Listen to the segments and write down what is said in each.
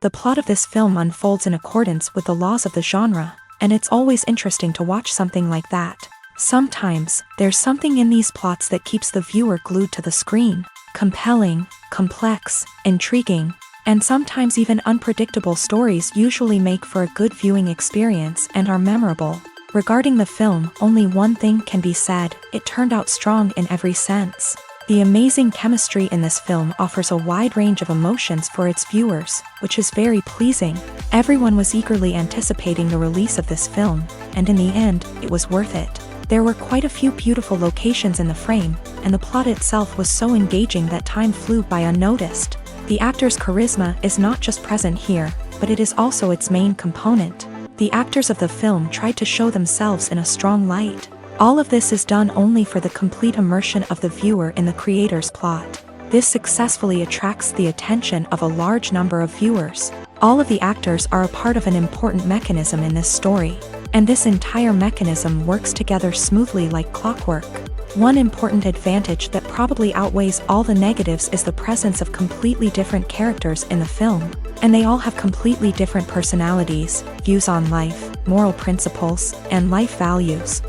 The plot of this film unfolds in accordance with the laws of the genre, and it's always interesting to watch something like that. Sometimes, there's something in these plots that keeps the viewer glued to the screen. Compelling, complex, intriguing, and sometimes even unpredictable stories usually make for a good viewing experience and are memorable. Regarding the film, only one thing can be said: it turned out strong in every sense. The amazing chemistry in this film offers a wide range of emotions for its viewers, which is very pleasing. Everyone was eagerly anticipating the release of this film, and in the end, it was worth it. There were quite a few beautiful locations in the frame, and the plot itself was so engaging that time flew by unnoticed. The actor's charisma is not just present here, but it is also its main component. The actors of the film tried to show themselves in a strong light. All of this is done only for the complete immersion of the viewer in the creator's plot. This successfully attracts the attention of a large number of viewers. All of the actors are a part of an important mechanism in this story, and this entire mechanism works together smoothly like clockwork. One important advantage that probably outweighs all the negatives is the presence of completely different characters in the film, and they all have completely different personalities, views on life, moral principles, and life values.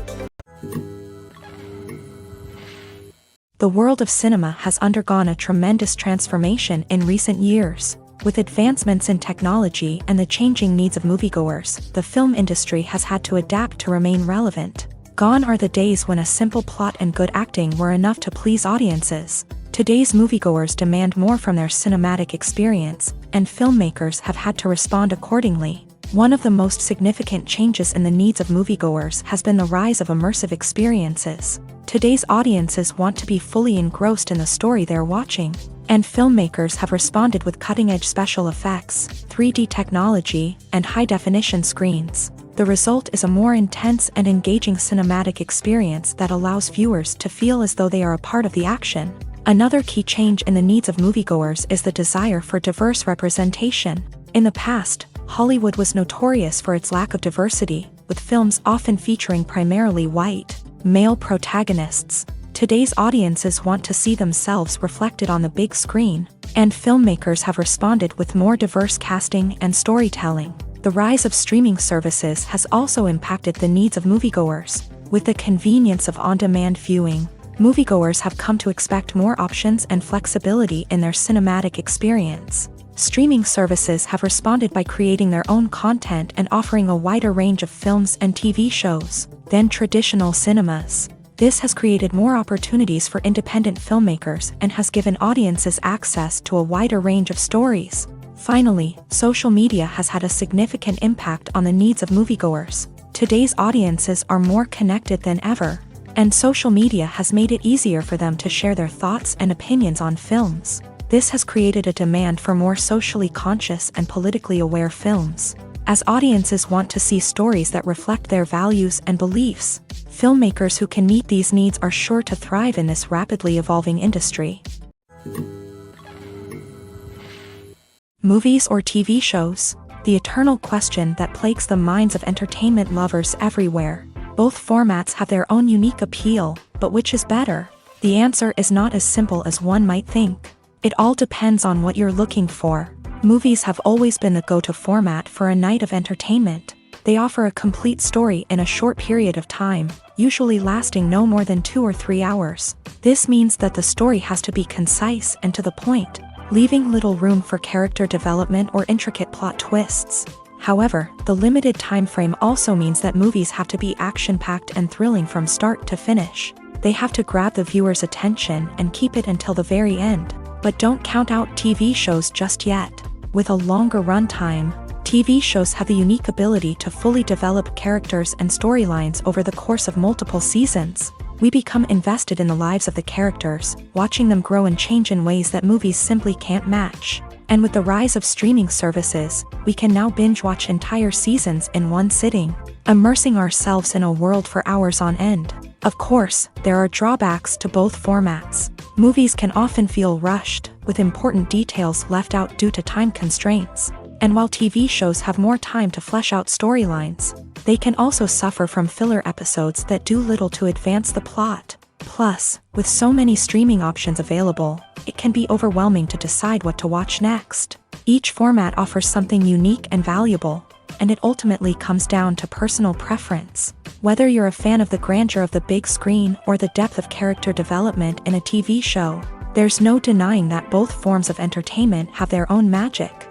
The world of cinema has undergone a tremendous transformation in recent years. With advancements in technology and the changing needs of moviegoers, the film industry has had to adapt to remain relevant. Gone are the days when a simple plot and good acting were enough to please audiences. Today's moviegoers demand more from their cinematic experience, and filmmakers have had to respond accordingly. One of the most significant changes in the needs of moviegoers has been the rise of immersive experiences. Today's audiences want to be fully engrossed in the story they're watching, and filmmakers have responded with cutting-edge special effects, 3D technology, and high-definition screens. The result is a more intense and engaging cinematic experience that allows viewers to feel as though they are a part of the action. Another key change in the needs of moviegoers is the desire for diverse representation. In the past, Hollywood was notorious for its lack of diversity, with films often featuring primarily white, male protagonists. Today's audiences want to see themselves reflected on the big screen, and filmmakers have responded with more diverse casting and storytelling. The rise of streaming services has also impacted the needs of moviegoers. With the convenience of on-demand viewing, moviegoers have come to expect more options and flexibility in their cinematic experience. Streaming services have responded by creating their own content and offering a wider range of films and TV shows than traditional cinemas. This has created more opportunities for independent filmmakers and has given audiences access to a wider range of stories. Finally, social media has had a significant impact on the needs of moviegoers. Today's audiences are more connected than ever, and social media has made it easier for them to share their thoughts and opinions on films. This has created a demand for more socially conscious and politically aware films. As audiences want to see stories that reflect their values and beliefs, filmmakers who can meet these needs are sure to thrive in this rapidly evolving industry. Movies or TV shows? The eternal question that plagues the minds of entertainment lovers everywhere. Both formats have their own unique appeal, but which is better? The answer is not as simple as one might think. It all depends on what you're looking for. Movies have always been the go-to format for a night of entertainment. They offer a complete story in a short period of time, usually lasting no more than 2 or 3 hours. This means that the story has to be concise and to the point, leaving little room for character development or intricate plot twists. However, the limited time frame also means that movies have to be action-packed and thrilling from start to finish. They have to grab the viewer's attention and keep it until the very end. But don't count out TV shows just yet. With a longer runtime, TV shows have the unique ability to fully develop characters and storylines over the course of multiple seasons. We become invested in the lives of the characters, watching them grow and change in ways that movies simply can't match. And with the rise of streaming services, we can now binge-watch entire seasons in one sitting, immersing ourselves in a world for hours on end. Of course, there are drawbacks to both formats. Movies can often feel rushed, with important details left out due to time constraints. And while TV shows have more time to flesh out storylines, they can also suffer from filler episodes that do little to advance the plot. Plus, with so many streaming options available, it can be overwhelming to decide what to watch next. Each format offers something unique and valuable, and it ultimately comes down to personal preference. Whether you're a fan of the grandeur of the big screen or the depth of character development in a TV show, there's no denying that both forms of entertainment have their own magic.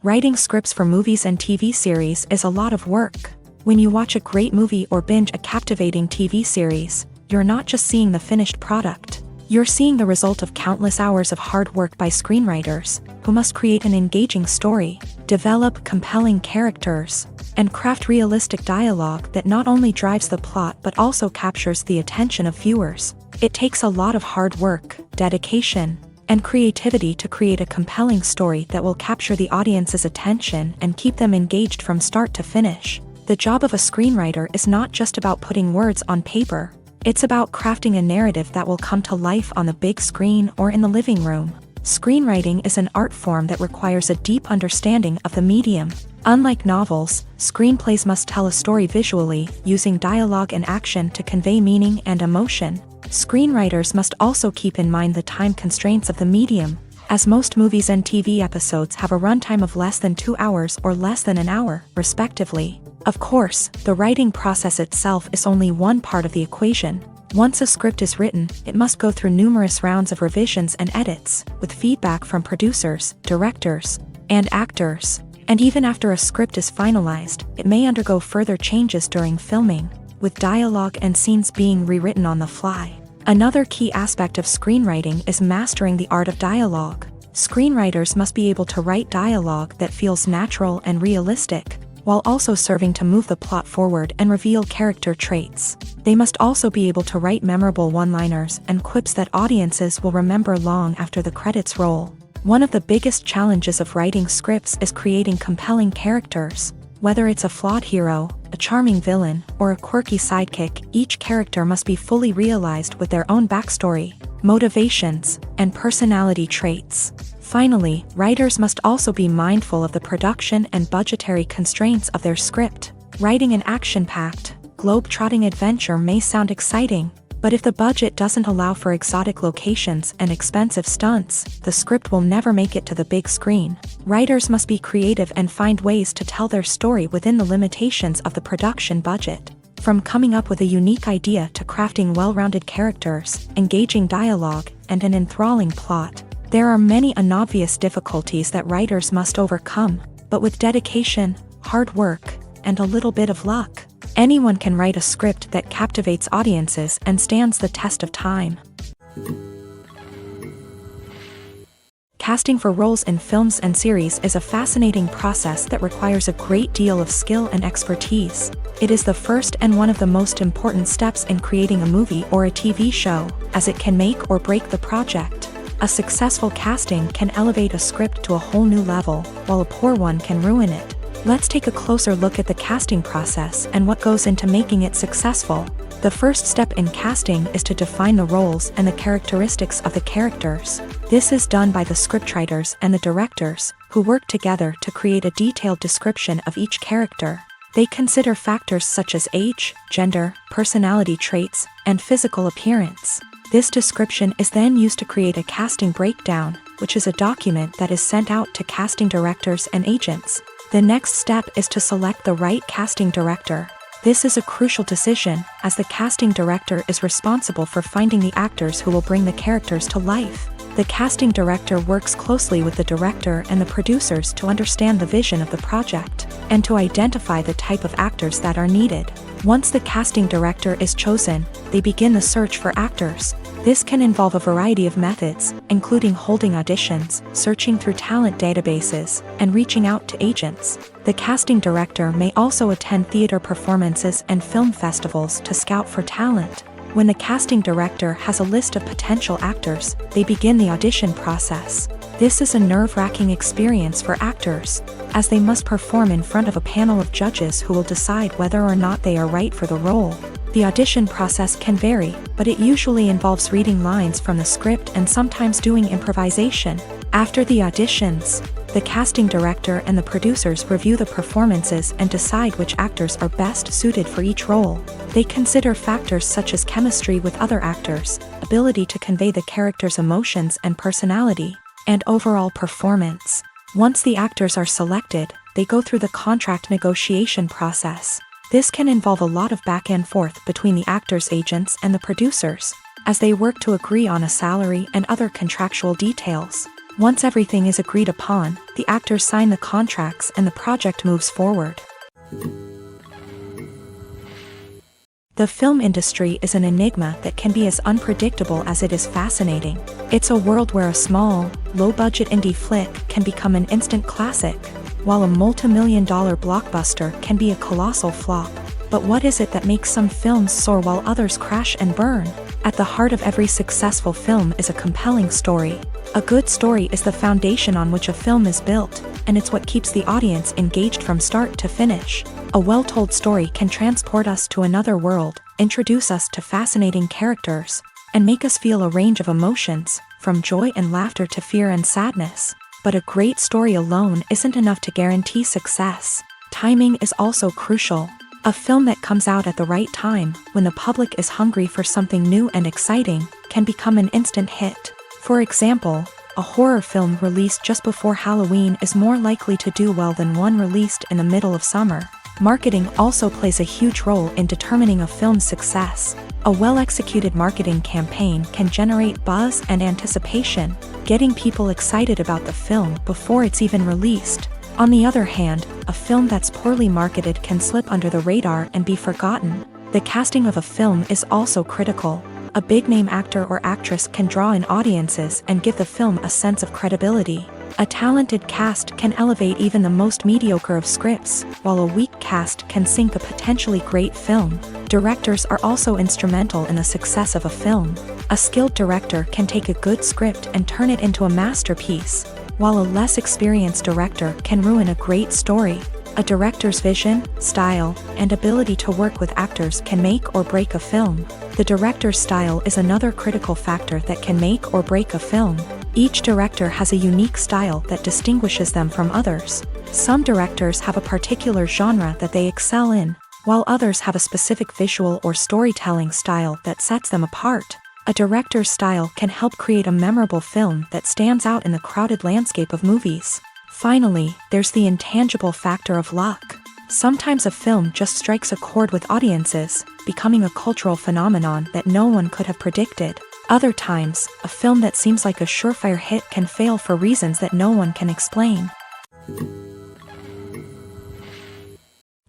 Writing scripts for movies and TV series is a lot of work. When you watch a great movie or binge a captivating TV series, you're not just seeing the finished product. You're seeing the result of countless hours of hard work by screenwriters, who must create an engaging story, develop compelling characters, and craft realistic dialogue that not only drives the plot but also captures the attention of viewers. It takes a lot of hard work, dedication, and creativity to create a compelling story that will capture the audience's attention and keep them engaged from start to finish. The job of a screenwriter is not just about putting words on paper. It's about crafting a narrative that will come to life on the big screen or in the living room. Screenwriting is an art form that requires a deep understanding of the medium. Unlike novels, screenplays must tell a story visually, using dialogue and action to convey meaning and emotion. Screenwriters must also keep in mind the time constraints of the medium, as most movies and TV episodes have a runtime of less than 2 hours or less than an hour, respectively. Of course, the writing process itself is only one part of the equation. Once a script is written, it must go through numerous rounds of revisions and edits, with feedback from producers, directors, and actors. And even after a script is finalized, it may undergo further changes during filming, with dialogue and scenes being rewritten on the fly. Another key aspect of screenwriting is mastering the art of dialogue. Screenwriters must be able to write dialogue that feels natural and realistic, while also serving to move the plot forward and reveal character traits. They must also be able to write memorable one-liners and quips that audiences will remember long after the credits roll. One of the biggest challenges of writing scripts is creating compelling characters. Whether it's a flawed hero, a charming villain, or a quirky sidekick, each character must be fully realized with their own backstory, motivations, and personality traits. Finally, writers must also be mindful of the production and budgetary constraints of their script. Writing an action-packed, globe-trotting adventure may sound exciting, but if the budget doesn't allow for exotic locations and expensive stunts, the script will never make it to the big screen. Writers must be creative and find ways to tell their story within the limitations of the production budget. From coming up with a unique idea to crafting well-rounded characters, engaging dialogue, and an enthralling plot, there are many unobvious difficulties that writers must overcome, but with dedication, hard work, and a little bit of luck, anyone can write a script that captivates audiences and stands the test of time. Casting for roles in films and series is a fascinating process that requires a great deal of skill and expertise. It is the first and one of the most important steps in creating a movie or a TV show, as it can make or break the project. A successful casting can elevate a script to a whole new level, while a poor one can ruin it. Let's take a closer look at the casting process and what goes into making it successful. The first step in casting is to define the roles and the characteristics of the characters. This is done by the scriptwriters and the directors, who work together to create a detailed description of each character. They consider factors such as age, gender, personality traits, and physical appearance. This description is then used to create a casting breakdown, which is a document that is sent out to casting directors and agents. The next step is to select the right casting director. This is a crucial decision, as the casting director is responsible for finding the actors who will bring the characters to life. The casting director works closely with the director and the producers to understand the vision of the project, and to identify the type of actors that are needed. Once the casting director is chosen, they begin the search for actors. This can involve a variety of methods, including holding auditions, searching through talent databases, and reaching out to agents. The casting director may also attend theater performances and film festivals to scout for talent. When the casting director has a list of potential actors, they begin the audition process. This is a nerve-wracking experience for actors, as they must perform in front of a panel of judges who will decide whether or not they are right for the role. The audition process can vary, but it usually involves reading lines from the script and sometimes doing improvisation. After the auditions, The casting director and the producers review the performances and decide which actors are best suited for each role. They consider factors such as chemistry with other actors, ability to convey the character's emotions and personality, and overall performance. Once the actors are selected, they go through the contract negotiation process. This can involve a lot of back and forth between the actors' agents and the producers, as they work to agree on a salary and other contractual details. Once everything is agreed upon, the actors sign the contracts and the project moves forward. The film industry is an enigma that can be as unpredictable as it is fascinating. It's a world where a small, low-budget indie flick can become an instant classic, while a multi-million-dollar blockbuster can be a colossal flop. But what is it that makes some films soar while others crash and burn? At the heart of every successful film is a compelling story. A good story is the foundation on which a film is built, and it's what keeps the audience engaged from start to finish. A well-told story can transport us to another world, introduce us to fascinating characters, and make us feel a range of emotions, from joy and laughter to fear and sadness. But a great story alone isn't enough to guarantee success. Timing is also crucial. A film that comes out at the right time, when the public is hungry for something new and exciting, can become an instant hit. For example, a horror film released just before Halloween is more likely to do well than one released in the middle of summer. Marketing also plays a huge role in determining a film's success. A well-executed marketing campaign can generate buzz and anticipation, getting people excited about the film before it's even released. On the other hand, a film that's poorly marketed can slip under the radar and be forgotten. The casting of a film is also critical. A big-name actor or actress can draw in audiences and give the film a sense of credibility. A talented cast can elevate even the most mediocre of scripts, while a weak cast can sink a potentially great film. Directors are also instrumental in the success of a film. A skilled director can take a good script and turn it into a masterpiece, while a less experienced director can ruin a great story. A director's vision, style, and ability to work with actors can make or break a film. The director's style is another critical factor that can make or break a film. Each director has a unique style that distinguishes them from others. Some directors have a particular genre that they excel in, while others have a specific visual or storytelling style that sets them apart. A director's style can help create a memorable film that stands out in the crowded landscape of movies. Finally, there's the intangible factor of luck. Sometimes a film just strikes a chord with audiences, becoming a cultural phenomenon that no one could have predicted. Other times, a film that seems like a surefire hit can fail for reasons that no one can explain.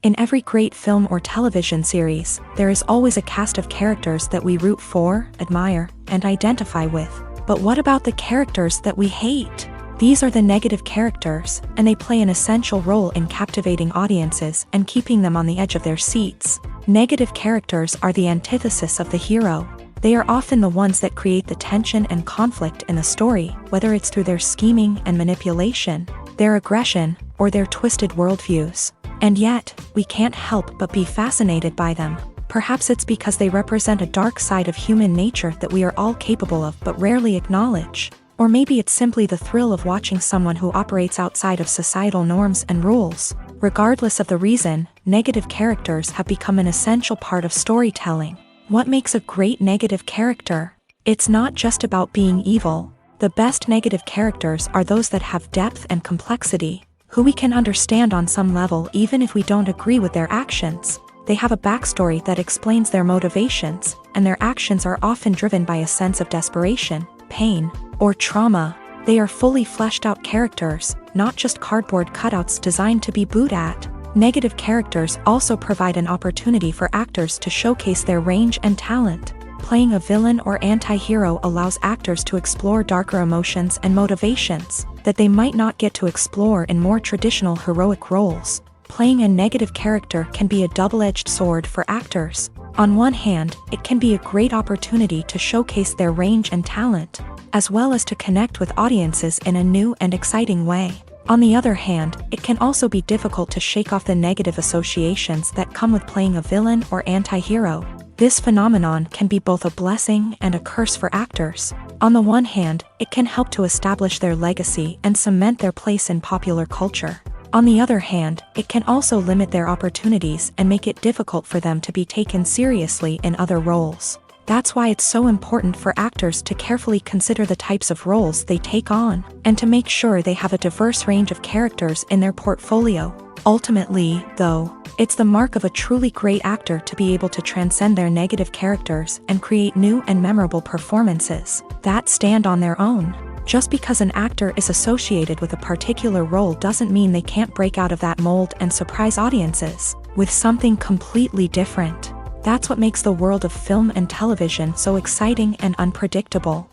In every great film or television series, there is always a cast of characters that we root for, admire, and identify with. But what about the characters that we hate? These are the negative characters, and they play an essential role in captivating audiences and keeping them on the edge of their seats. Negative characters are the antithesis of the hero. They are often the ones that create the tension and conflict in the story, whether it's through their scheming and manipulation, their aggression, or their twisted worldviews. And yet, we can't help but be fascinated by them. Perhaps it's because they represent a dark side of human nature that we are all capable of but rarely acknowledge. Or maybe it's simply the thrill of watching someone who operates outside of societal norms and rules. Regardless of the reason, negative characters have become an essential part of storytelling. What makes a great negative character? It's not just about being evil. The best negative characters are those that have depth and complexity, who we can understand on some level even if we don't agree with their actions. They have a backstory that explains their motivations, and their actions are often driven by a sense of desperation, pain, or trauma. They are fully fleshed out characters, not just cardboard cutouts designed to be booed at. Negative characters also provide an opportunity for actors to showcase their range and talent. Playing a villain or anti-hero allows actors to explore darker emotions and motivations that they might not get to explore in more traditional heroic roles. Playing a negative character can be a double-edged sword for actors. On one hand, it can be a great opportunity to showcase their range and talent, as well as to connect with audiences in a new and exciting way. On the other hand, it can also be difficult to shake off the negative associations that come with playing a villain or anti-hero. This phenomenon can be both a blessing and a curse for actors. On the one hand, it can help to establish their legacy and cement their place in popular culture. On the other hand, it can also limit their opportunities and make it difficult for them to be taken seriously in other roles. That's why it's so important for actors to carefully consider the types of roles they take on, and to make sure they have a diverse range of characters in their portfolio. Ultimately, though, it's the mark of a truly great actor to be able to transcend their negative characters and create new and memorable performances that stand on their own. Just because an actor is associated with a particular role doesn't mean they can't break out of that mold and surprise audiences with something completely different. That's what makes the world of film and television so exciting and unpredictable.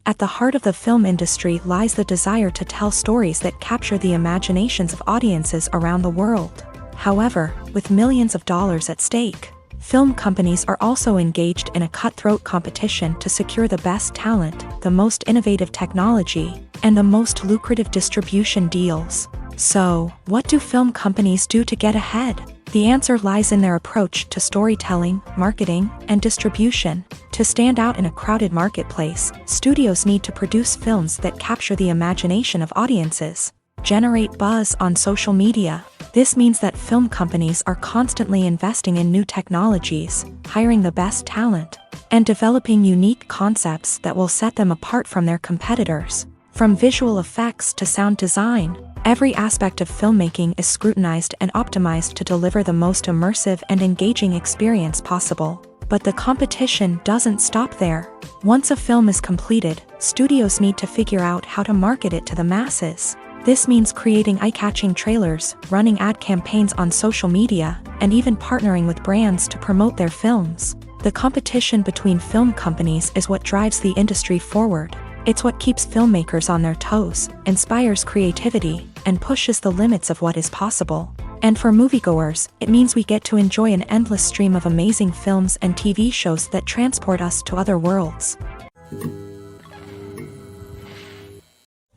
At the heart of the film industry lies the desire to tell stories that capture the imaginations of audiences around the world. However, with millions of dollars at stake, film companies are also engaged in a cutthroat competition to secure the best talent, the most innovative technology, and the most lucrative distribution deals. So, what do film companies do to get ahead? The answer lies in their approach to storytelling, marketing, and distribution. To stand out in a crowded marketplace, studios need to produce films that capture the imagination of audiences, generate buzz on social media. This means that film companies are constantly investing in new technologies, hiring the best talent, and developing unique concepts that will set them apart from their competitors. From visual effects to sound design, every aspect of filmmaking is scrutinized and optimized to deliver the most immersive and engaging experience possible. But the competition doesn't stop there. Once a film is completed, studios need to figure out how to market it to the masses. This means creating eye-catching trailers, running ad campaigns on social media, and even partnering with brands to promote their films. The competition between film companies is what drives the industry forward. It's what keeps filmmakers on their toes, inspires creativity, and pushes the limits of what is possible. And for moviegoers, it means we get to enjoy an endless stream of amazing films and TV shows that transport us to other worlds.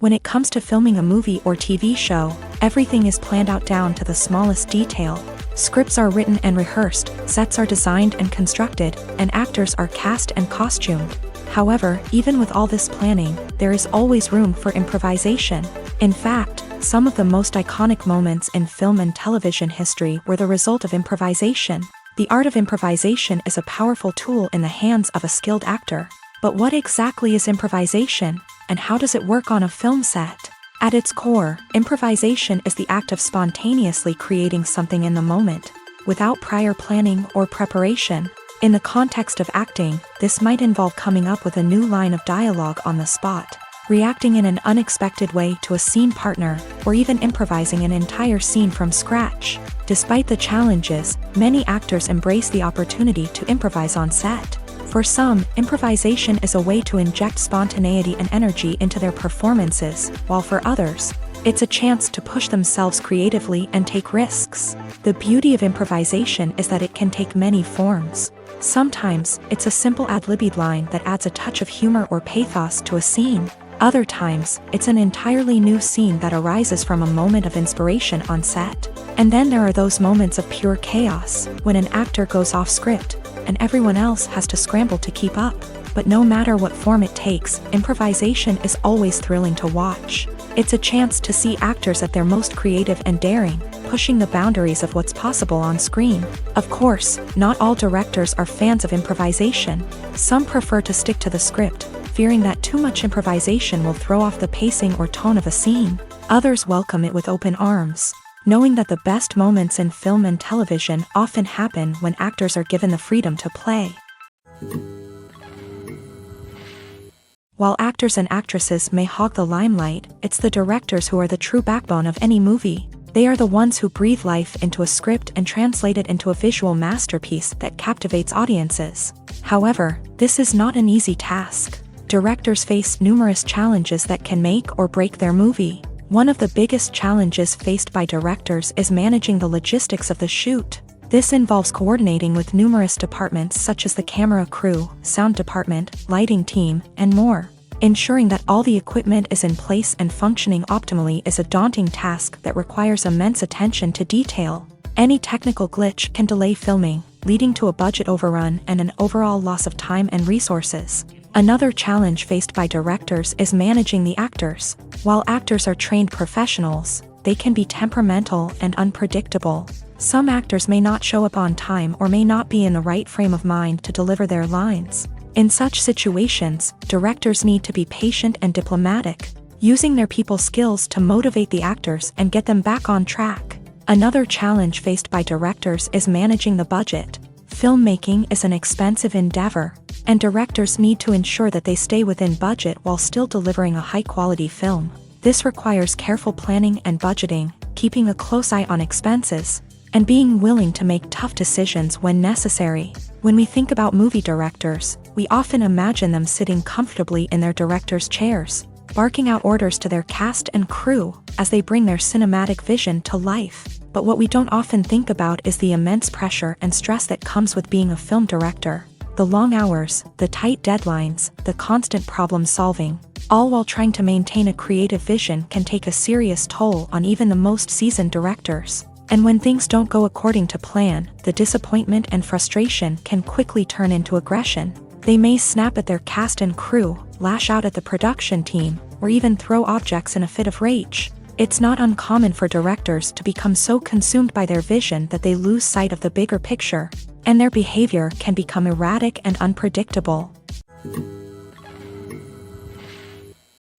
When it comes to filming a movie or TV show, everything is planned out down to the smallest detail. Scripts are written and rehearsed, sets are designed and constructed, and actors are cast and costumed. However, even with all this planning, there is always room for improvisation. In fact, some of the most iconic moments in film and television history were the result of improvisation. The art of improvisation is a powerful tool in the hands of a skilled actor. But what exactly is improvisation, and how does it work on a film set? At its core, improvisation is the act of spontaneously creating something in the moment, without prior planning or preparation. In the context of acting, this might involve coming up with a new line of dialogue on the spot, reacting in an unexpected way to a scene partner, or even improvising an entire scene from scratch. Despite the challenges, many actors embrace the opportunity to improvise on set. For some, improvisation is a way to inject spontaneity and energy into their performances, while for others, it's a chance to push themselves creatively and take risks. The beauty of improvisation is that it can take many forms. Sometimes, it's a simple ad-libbed line that adds a touch of humor or pathos to a scene. Other times, it's an entirely new scene that arises from a moment of inspiration on set. And then there are those moments of pure chaos, when an actor goes off script, and everyone else has to scramble to keep up. But no matter what form it takes, improvisation is always thrilling to watch. It's a chance to see actors at their most creative and daring, pushing the boundaries of what's possible on screen. Of course, not all directors are fans of improvisation. Some prefer to stick to the script, fearing that too much improvisation will throw off the pacing or tone of a scene. Others welcome it with open arms, knowing that the best moments in film and television often happen when actors are given the freedom to play. While actors and actresses may hog the limelight, it's the directors who are the true backbone of any movie. They are the ones who breathe life into a script and translate it into a visual masterpiece that captivates audiences. However, this is not an easy task. Directors face numerous challenges that can make or break their movie. One of the biggest challenges faced by directors is managing the logistics of the shoot. This involves coordinating with numerous departments such as the camera crew, sound department, lighting team, and more. Ensuring that all the equipment is in place and functioning optimally is a daunting task that requires immense attention to detail. Any technical glitch can delay filming, leading to a budget overrun and an overall loss of time and resources. Another challenge faced by directors is managing the actors. While actors are trained professionals, they can be temperamental and unpredictable. Some actors may not show up on time or may not be in the right frame of mind to deliver their lines. In such situations, directors need to be patient and diplomatic, using their people skills to motivate the actors and get them back on track. Another challenge faced by directors is managing the budget. Filmmaking is an expensive endeavor, and directors need to ensure that they stay within budget while still delivering a high-quality film. This requires careful planning and budgeting, keeping a close eye on expenses, and being willing to make tough decisions when necessary. When we think about movie directors, we often imagine them sitting comfortably in their director's chairs, barking out orders to their cast and crew as they bring their cinematic vision to life. But what we don't often think about is the immense pressure and stress that comes with being a film director. The long hours, the tight deadlines, the constant problem solving, all while trying to maintain a creative vision can take a serious toll on even the most seasoned directors. And when things don't go according to plan, the disappointment and frustration can quickly turn into aggression. They may snap at their cast and crew, lash out at the production team, or even throw objects in a fit of rage. It's not uncommon for directors to become so consumed by their vision that they lose sight of the bigger picture, and their behavior can become erratic and unpredictable.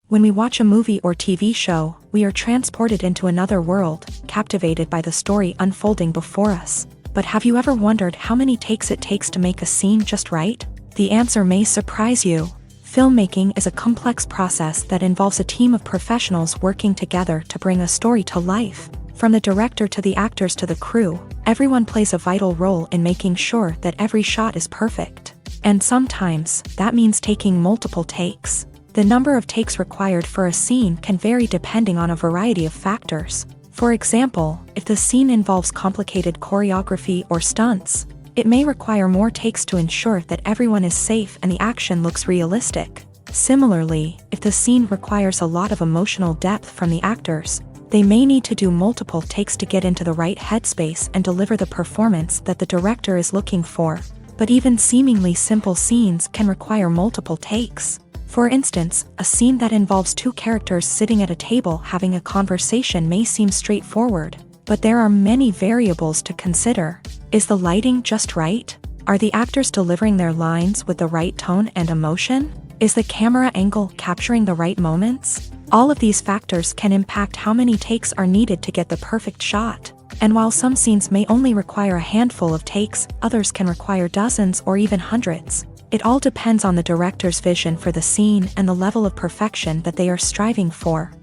When we watch a movie or TV show, we are transported into another world, captivated by the story unfolding before us. But have you ever wondered how many takes it takes to make a scene just right? The answer may surprise you. Filmmaking is a complex process that involves a team of professionals working together to bring a story to life. From the director to the actors to the crew, everyone plays a vital role in making sure that every shot is perfect. And sometimes, that means taking multiple takes. The number of takes required for a scene can vary depending on a variety of factors. For example, if the scene involves complicated choreography or stunts, it may require more takes to ensure that everyone is safe and the action looks realistic. Similarly, if the scene requires a lot of emotional depth from the actors, they may need to do multiple takes to get into the right headspace and deliver the performance that the director is looking for. But even seemingly simple scenes can require multiple takes. For instance, a scene that involves two characters sitting at a table having a conversation may seem straightforward, but there are many variables to consider. Is the lighting just right? Are the actors delivering their lines with the right tone and emotion? Is the camera angle capturing the right moments? All of these factors can impact how many takes are needed to get the perfect shot. And while some scenes may only require a handful of takes, others can require dozens or even hundreds. It all depends on the director's vision for the scene and the level of perfection that they are striving for.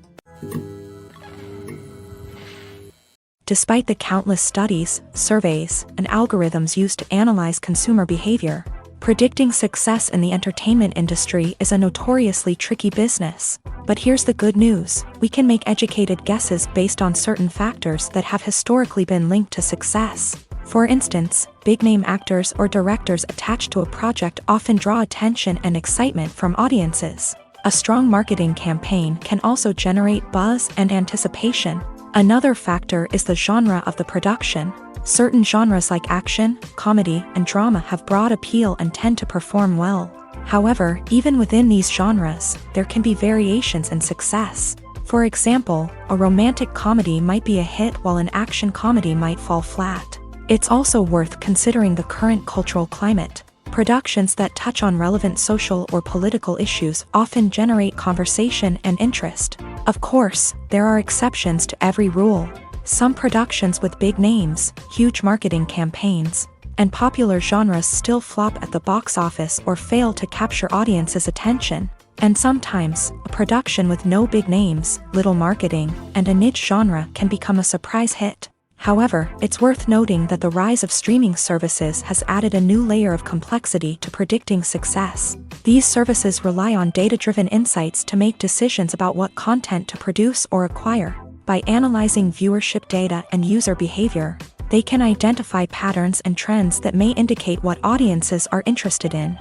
Despite the countless studies, surveys, and algorithms used to analyze consumer behavior, predicting success in the entertainment industry is a notoriously tricky business. But here's the good news: we can make educated guesses based on certain factors that have historically been linked to success. For instance, big-name actors or directors attached to a project often draw attention and excitement from audiences. A strong marketing campaign can also generate buzz and anticipation. Another factor is the genre of the production. Certain genres like action, comedy, and drama have broad appeal and tend to perform well. However, even within these genres, there can be variations in success. For example, a romantic comedy might be a hit while an action comedy might fall flat. It's also worth considering the current cultural climate. Productions that touch on relevant social or political issues often generate conversation and interest. Of course, there are exceptions to every rule. Some productions with big names, huge marketing campaigns, and popular genres still flop at the box office or fail to capture audiences' attention. And sometimes, a production with no big names, little marketing, and a niche genre can become a surprise hit. However, it's worth noting that the rise of streaming services has added a new layer of complexity to predicting success. These services rely on data-driven insights to make decisions about what content to produce or acquire. By analyzing viewership data and user behavior, they can identify patterns and trends that may indicate what audiences are interested in.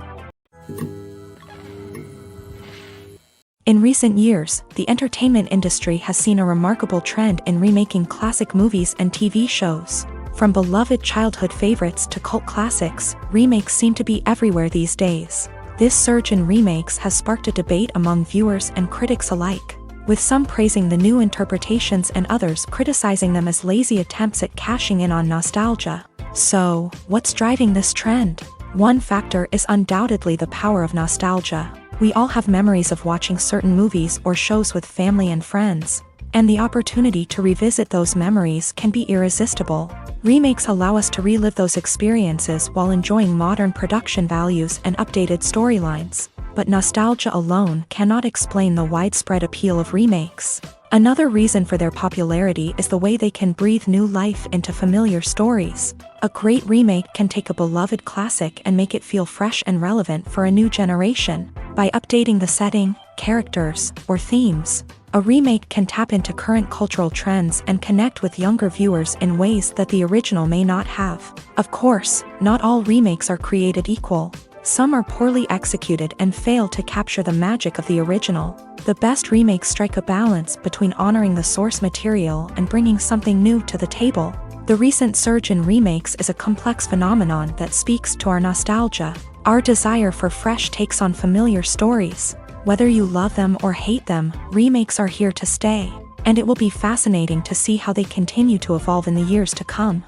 In recent years, the entertainment industry has seen a remarkable trend in remaking classic movies and TV shows. From beloved childhood favorites to cult classics, remakes seem to be everywhere these days. This surge in remakes has sparked a debate among viewers and critics alike, with some praising the new interpretations and others criticizing them as lazy attempts at cashing in on nostalgia. So, what's driving this trend? One factor is undoubtedly the power of nostalgia. We all have memories of watching certain movies or shows with family and friends, and the opportunity to revisit those memories can be irresistible. Remakes allow us to relive those experiences while enjoying modern production values and updated storylines. But nostalgia alone cannot explain the widespread appeal of remakes. Another reason for their popularity is the way they can breathe new life into familiar stories. A great remake can take a beloved classic and make it feel fresh and relevant for a new generation. By updating the setting, characters, or themes, a remake can tap into current cultural trends and connect with younger viewers in ways that the original may not have. Of course, not all remakes are created equal. Some are poorly executed and fail to capture the magic of the original. The best remakes strike a balance between honoring the source material and bringing something new to the table. The recent surge in remakes is a complex phenomenon that speaks to our nostalgia, our desire for fresh takes on familiar stories. Whether you love them or hate them, remakes are here to stay, and it will be fascinating to see how they continue to evolve in the years to come.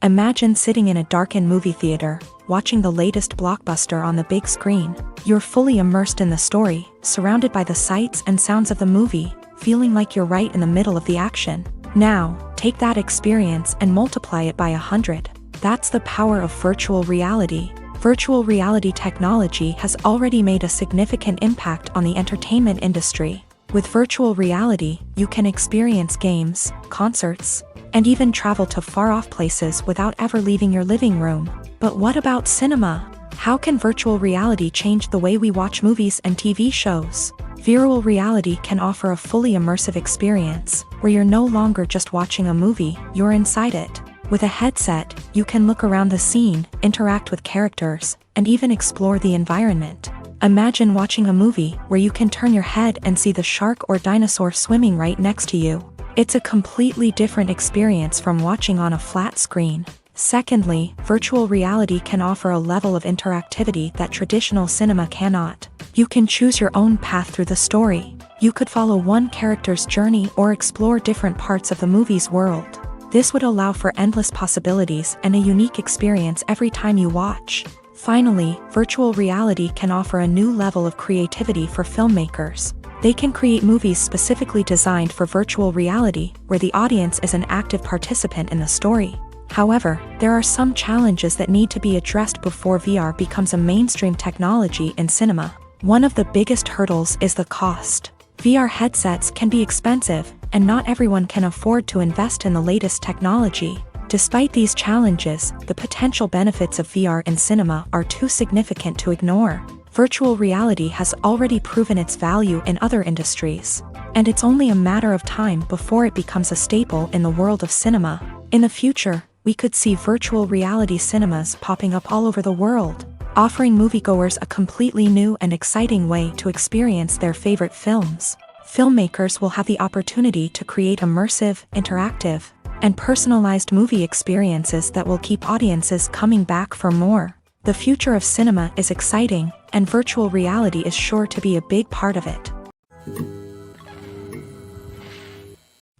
Imagine sitting in a darkened movie theater, watching the latest blockbuster on the big screen. You're fully immersed in the story, surrounded by the sights and sounds of the movie, feeling like you're right in the middle of the action. Now, take that experience and multiply it by 100. That's the power of virtual reality. Virtual reality technology has already made a significant impact on the entertainment industry. With virtual reality, you can experience games, concerts, and even travel to far-off places without ever leaving your living room. But what about cinema? How can virtual reality change the way we watch movies and TV shows? Virtual reality can offer a fully immersive experience, where you're no longer just watching a movie, you're inside it. With a headset, you can look around the scene, interact with characters, and even explore the environment. Imagine watching a movie where you can turn your head and see the shark or dinosaur swimming right next to you. It's a completely different experience from watching on a flat screen. Secondly, virtual reality can offer a level of interactivity that traditional cinema cannot. You can choose your own path through the story. You could follow one character's journey or explore different parts of the movie's world. This would allow for endless possibilities and a unique experience every time you watch. Finally, virtual reality can offer a new level of creativity for filmmakers. They can create movies specifically designed for virtual reality, where the audience is an active participant in the story. However, there are some challenges that need to be addressed before VR becomes a mainstream technology in cinema. One of the biggest hurdles is the cost. VR headsets can be expensive, and not everyone can afford to invest in the latest technology. Despite these challenges, the potential benefits of VR in cinema are too significant to ignore. Virtual reality has already proven its value in other industries, and it's only a matter of time before it becomes a staple in the world of cinema. In the future, we could see virtual reality cinemas popping up all over the world, offering moviegoers a completely new and exciting way to experience their favorite films. Filmmakers will have the opportunity to create immersive, interactive, and personalized movie experiences that will keep audiences coming back for more. The future of cinema is exciting, and virtual reality is sure to be a big part of it.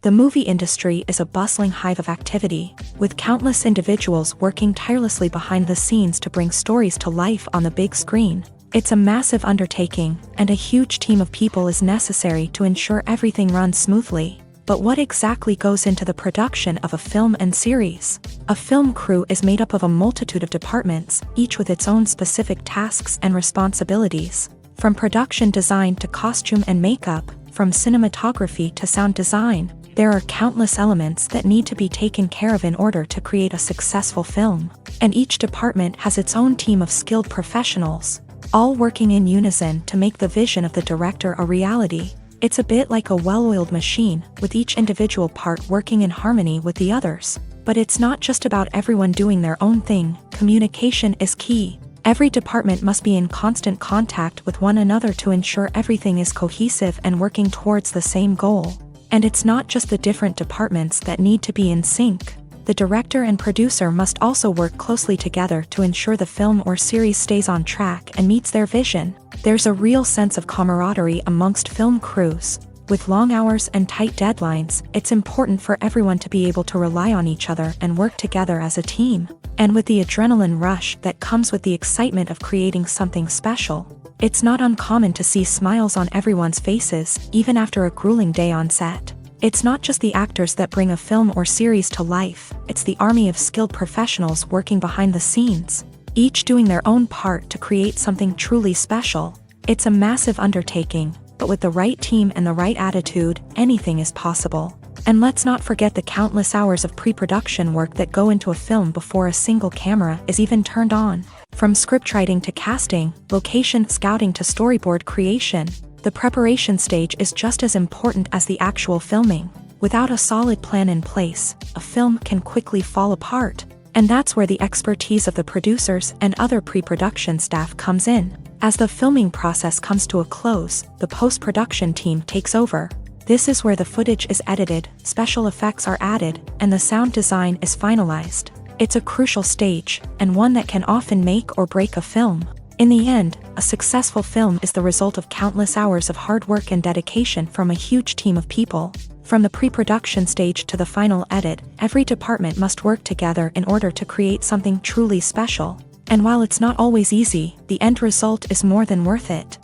The movie industry is a bustling hive of activity, with countless individuals working tirelessly behind the scenes to bring stories to life on the big screen. It's a massive undertaking, and a huge team of people is necessary to ensure everything runs smoothly. But what exactly goes into the production of a film and series? A film crew is made up of a multitude of departments, each with its own specific tasks and responsibilities. From production design to costume and makeup, from cinematography to sound design, there are countless elements that need to be taken care of in order to create a successful film. And each department has its own team of skilled professionals, all working in unison to make the vision of the director a reality. It's a bit like a well-oiled machine, with each individual part working in harmony with the others. But it's not just about everyone doing their own thing. Communication is key. Every department must be in constant contact with one another to ensure everything is cohesive and working towards the same goal. And it's not just the different departments that need to be in sync. The director and producer must also work closely together to ensure the film or series stays on track and meets their vision. There's a real sense of camaraderie amongst film crews. With long hours and tight deadlines, it's important for everyone to be able to rely on each other and work together as a team. And with the adrenaline rush that comes with the excitement of creating something special, it's not uncommon to see smiles on everyone's faces, even after a grueling day on set. It's not just the actors that bring a film or series to life, it's the army of skilled professionals working behind the scenes, each doing their own part to create something truly special. It's a massive undertaking, but with the right team and the right attitude, anything is possible. And let's not forget the countless hours of pre-production work that go into a film before a single camera is even turned on. From scriptwriting to casting, location scouting to storyboard creation, the preparation stage is just as important as the actual filming. Without a solid plan in place, a film can quickly fall apart. And that's where the expertise of the producers and other pre-production staff comes in. As the filming process comes to a close, the post-production team takes over. This is where the footage is edited, special effects are added, and the sound design is finalized. It's a crucial stage, and one that can often make or break a film. In the end, a successful film is the result of countless hours of hard work and dedication from a huge team of people. From the pre-production stage to the final edit, every department must work together in order to create something truly special. And while it's not always easy, the end result is more than worth it.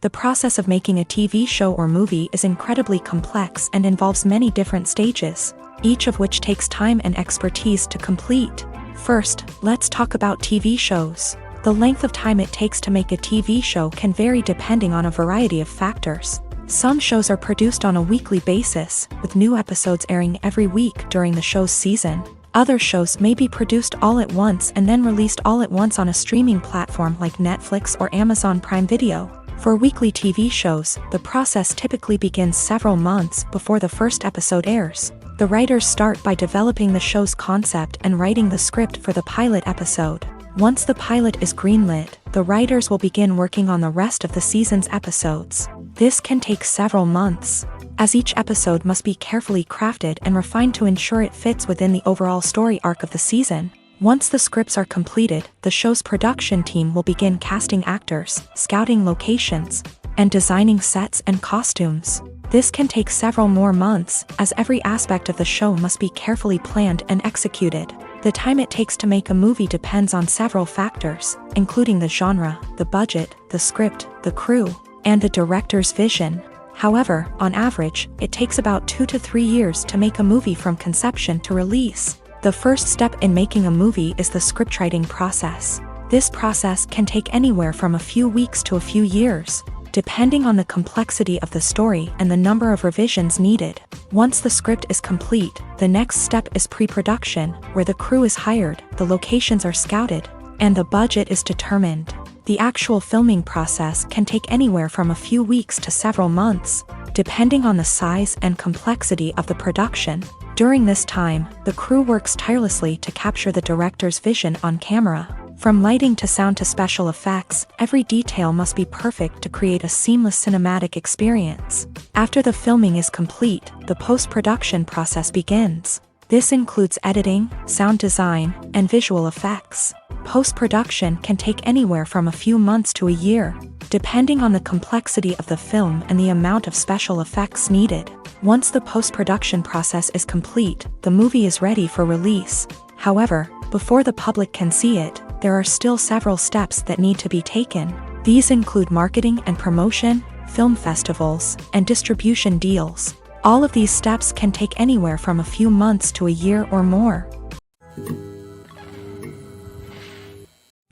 The process of making a TV show or movie is incredibly complex and involves many different stages, each of which takes time and expertise to complete. First, let's talk about TV shows. The length of time it takes to make a TV show can vary depending on a variety of factors. Some shows are produced on a weekly basis, with new episodes airing every week during the show's season. Other shows may be produced all at once and then released all at once on a streaming platform like Netflix or Amazon Prime Video. For weekly TV shows, the process typically begins several months before the first episode airs. The writers start by developing the show's concept and writing the script for the pilot episode. Once the pilot is greenlit, the writers will begin working on the rest of the season's episodes. This can take several months, as each episode must be carefully crafted and refined to ensure it fits within the overall story arc of the season. Once the scripts are completed, the show's production team will begin casting actors, scouting locations, and designing sets and costumes. This can take several more months, as every aspect of the show must be carefully planned and executed. The time it takes to make a movie depends on several factors, including the genre, the budget, the script, the crew, and the director's vision. However, on average, it takes about 2 to 3 years to make a movie from conception to release. The first step in making a movie is the scriptwriting process. This process can take anywhere from a few weeks to a few years, depending on the complexity of the story and the number of revisions needed. Once the script is complete, the next step is pre-production, where the crew is hired, the locations are scouted, and the budget is determined. The actual filming process can take anywhere from a few weeks to several months, depending on the size and complexity of the production. During this time, the crew works tirelessly to capture the director's vision on camera. From lighting to sound to special effects, every detail must be perfect to create a seamless cinematic experience. After the filming is complete, the post-production process begins. This includes editing, sound design, and visual effects. Post-production can take anywhere from a few months to a year, depending on the complexity of the film and the amount of special effects needed. Once the post-production process is complete, the movie is ready for release. However, before the public can see it, there are still several steps that need to be taken. These include marketing and promotion, film festivals, and distribution deals. All of these steps can take anywhere from a few months to a year or more.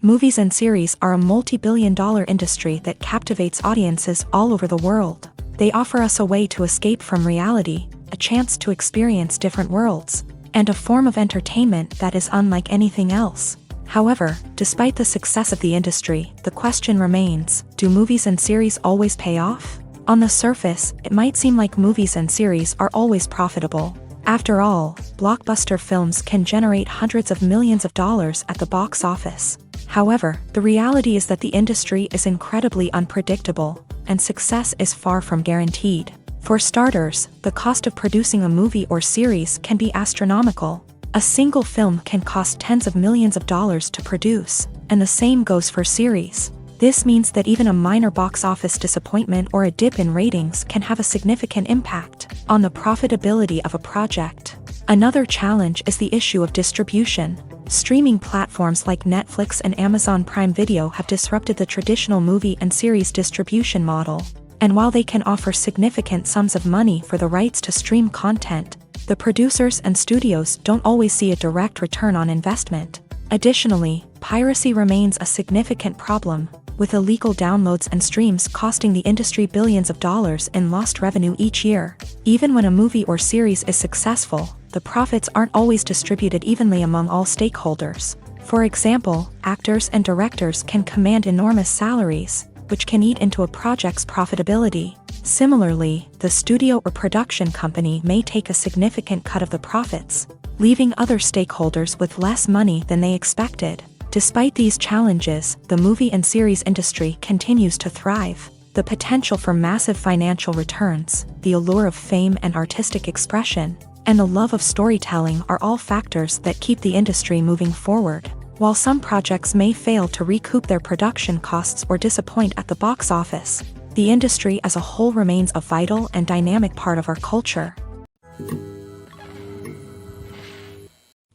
Movies and series are a multi-billion-dollar industry that captivates audiences all over the world. They offer us a way to escape from reality, a chance to experience different worlds, and a form of entertainment that is unlike anything else. However, despite the success of the industry, the question remains, do movies and series always pay off? On the surface, it might seem like movies and series are always profitable. After all, blockbuster films can generate hundreds of millions of dollars at the box office. However, the reality is that the industry is incredibly unpredictable, and success is far from guaranteed. For starters, the cost of producing a movie or series can be astronomical. A single film can cost tens of millions of dollars to produce, and the same goes for series. This means that even a minor box office disappointment or a dip in ratings can have a significant impact on the profitability of a project. Another challenge is the issue of distribution. Streaming platforms like Netflix and Amazon Prime Video have disrupted the traditional movie and series distribution model. And while they can offer significant sums of money for the rights to stream content, the producers and studios don't always see a direct return on investment. Additionally, piracy remains a significant problem, with illegal downloads and streams costing the industry billions of dollars in lost revenue each year. Even when a movie or series is successful, the profits aren't always distributed evenly among all stakeholders. For example, actors and directors can command enormous salaries, which can eat into a project's profitability. Similarly, the studio or production company may take a significant cut of the profits, leaving other stakeholders with less money than they expected. Despite these challenges, the movie and series industry continues to thrive. The potential for massive financial returns, the allure of fame and artistic expression, and the love of storytelling are all factors that keep the industry moving forward. While some projects may fail to recoup their production costs or disappoint at the box office, the industry as a whole remains a vital and dynamic part of our culture.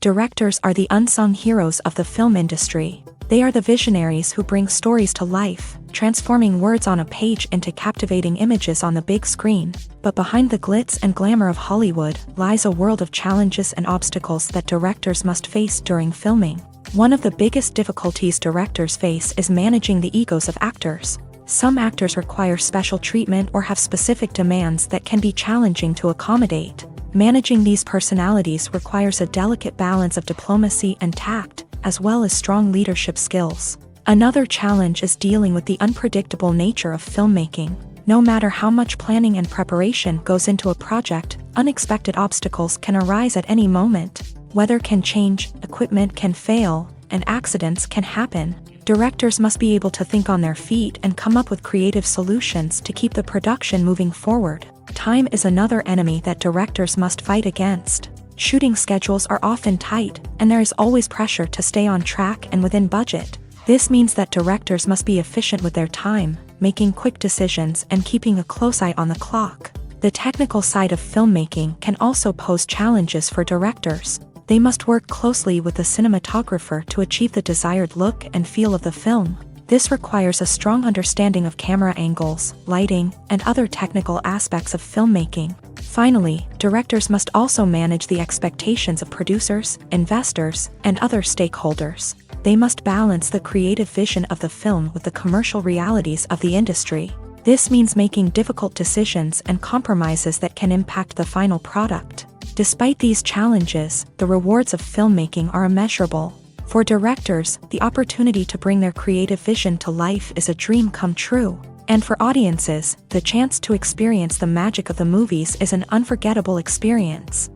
Directors are the unsung heroes of the film industry. They are the visionaries who bring stories to life, transforming words on a page into captivating images on the big screen. But behind the glitz and glamour of Hollywood lies a world of challenges and obstacles that directors must face during filming. One of the biggest difficulties directors face is managing the egos of actors. Some actors require special treatment or have specific demands that can be challenging to accommodate. Managing these personalities requires a delicate balance of diplomacy and tact, as well as strong leadership skills. Another challenge is dealing with the unpredictable nature of filmmaking. No matter how much planning and preparation goes into a project, unexpected obstacles can arise at any moment. Weather can change, equipment can fail, and accidents can happen. Directors must be able to think on their feet and come up with creative solutions to keep the production moving forward. Time is another enemy that directors must fight against. Shooting schedules are often tight, and there is always pressure to stay on track and within budget. This means that directors must be efficient with their time, making quick decisions and keeping a close eye on the clock. The technical side of filmmaking can also pose challenges for directors. They must work closely with the cinematographer to achieve the desired look and feel of the film. This requires a strong understanding of camera angles, lighting, and other technical aspects of filmmaking. Finally, directors must also manage the expectations of producers, investors, and other stakeholders. They must balance the creative vision of the film with the commercial realities of the industry. This means making difficult decisions and compromises that can impact the final product. Despite these challenges, the rewards of filmmaking are immeasurable. For directors, the opportunity to bring their creative vision to life is a dream come true. And for audiences, the chance to experience the magic of the movies is an unforgettable experience.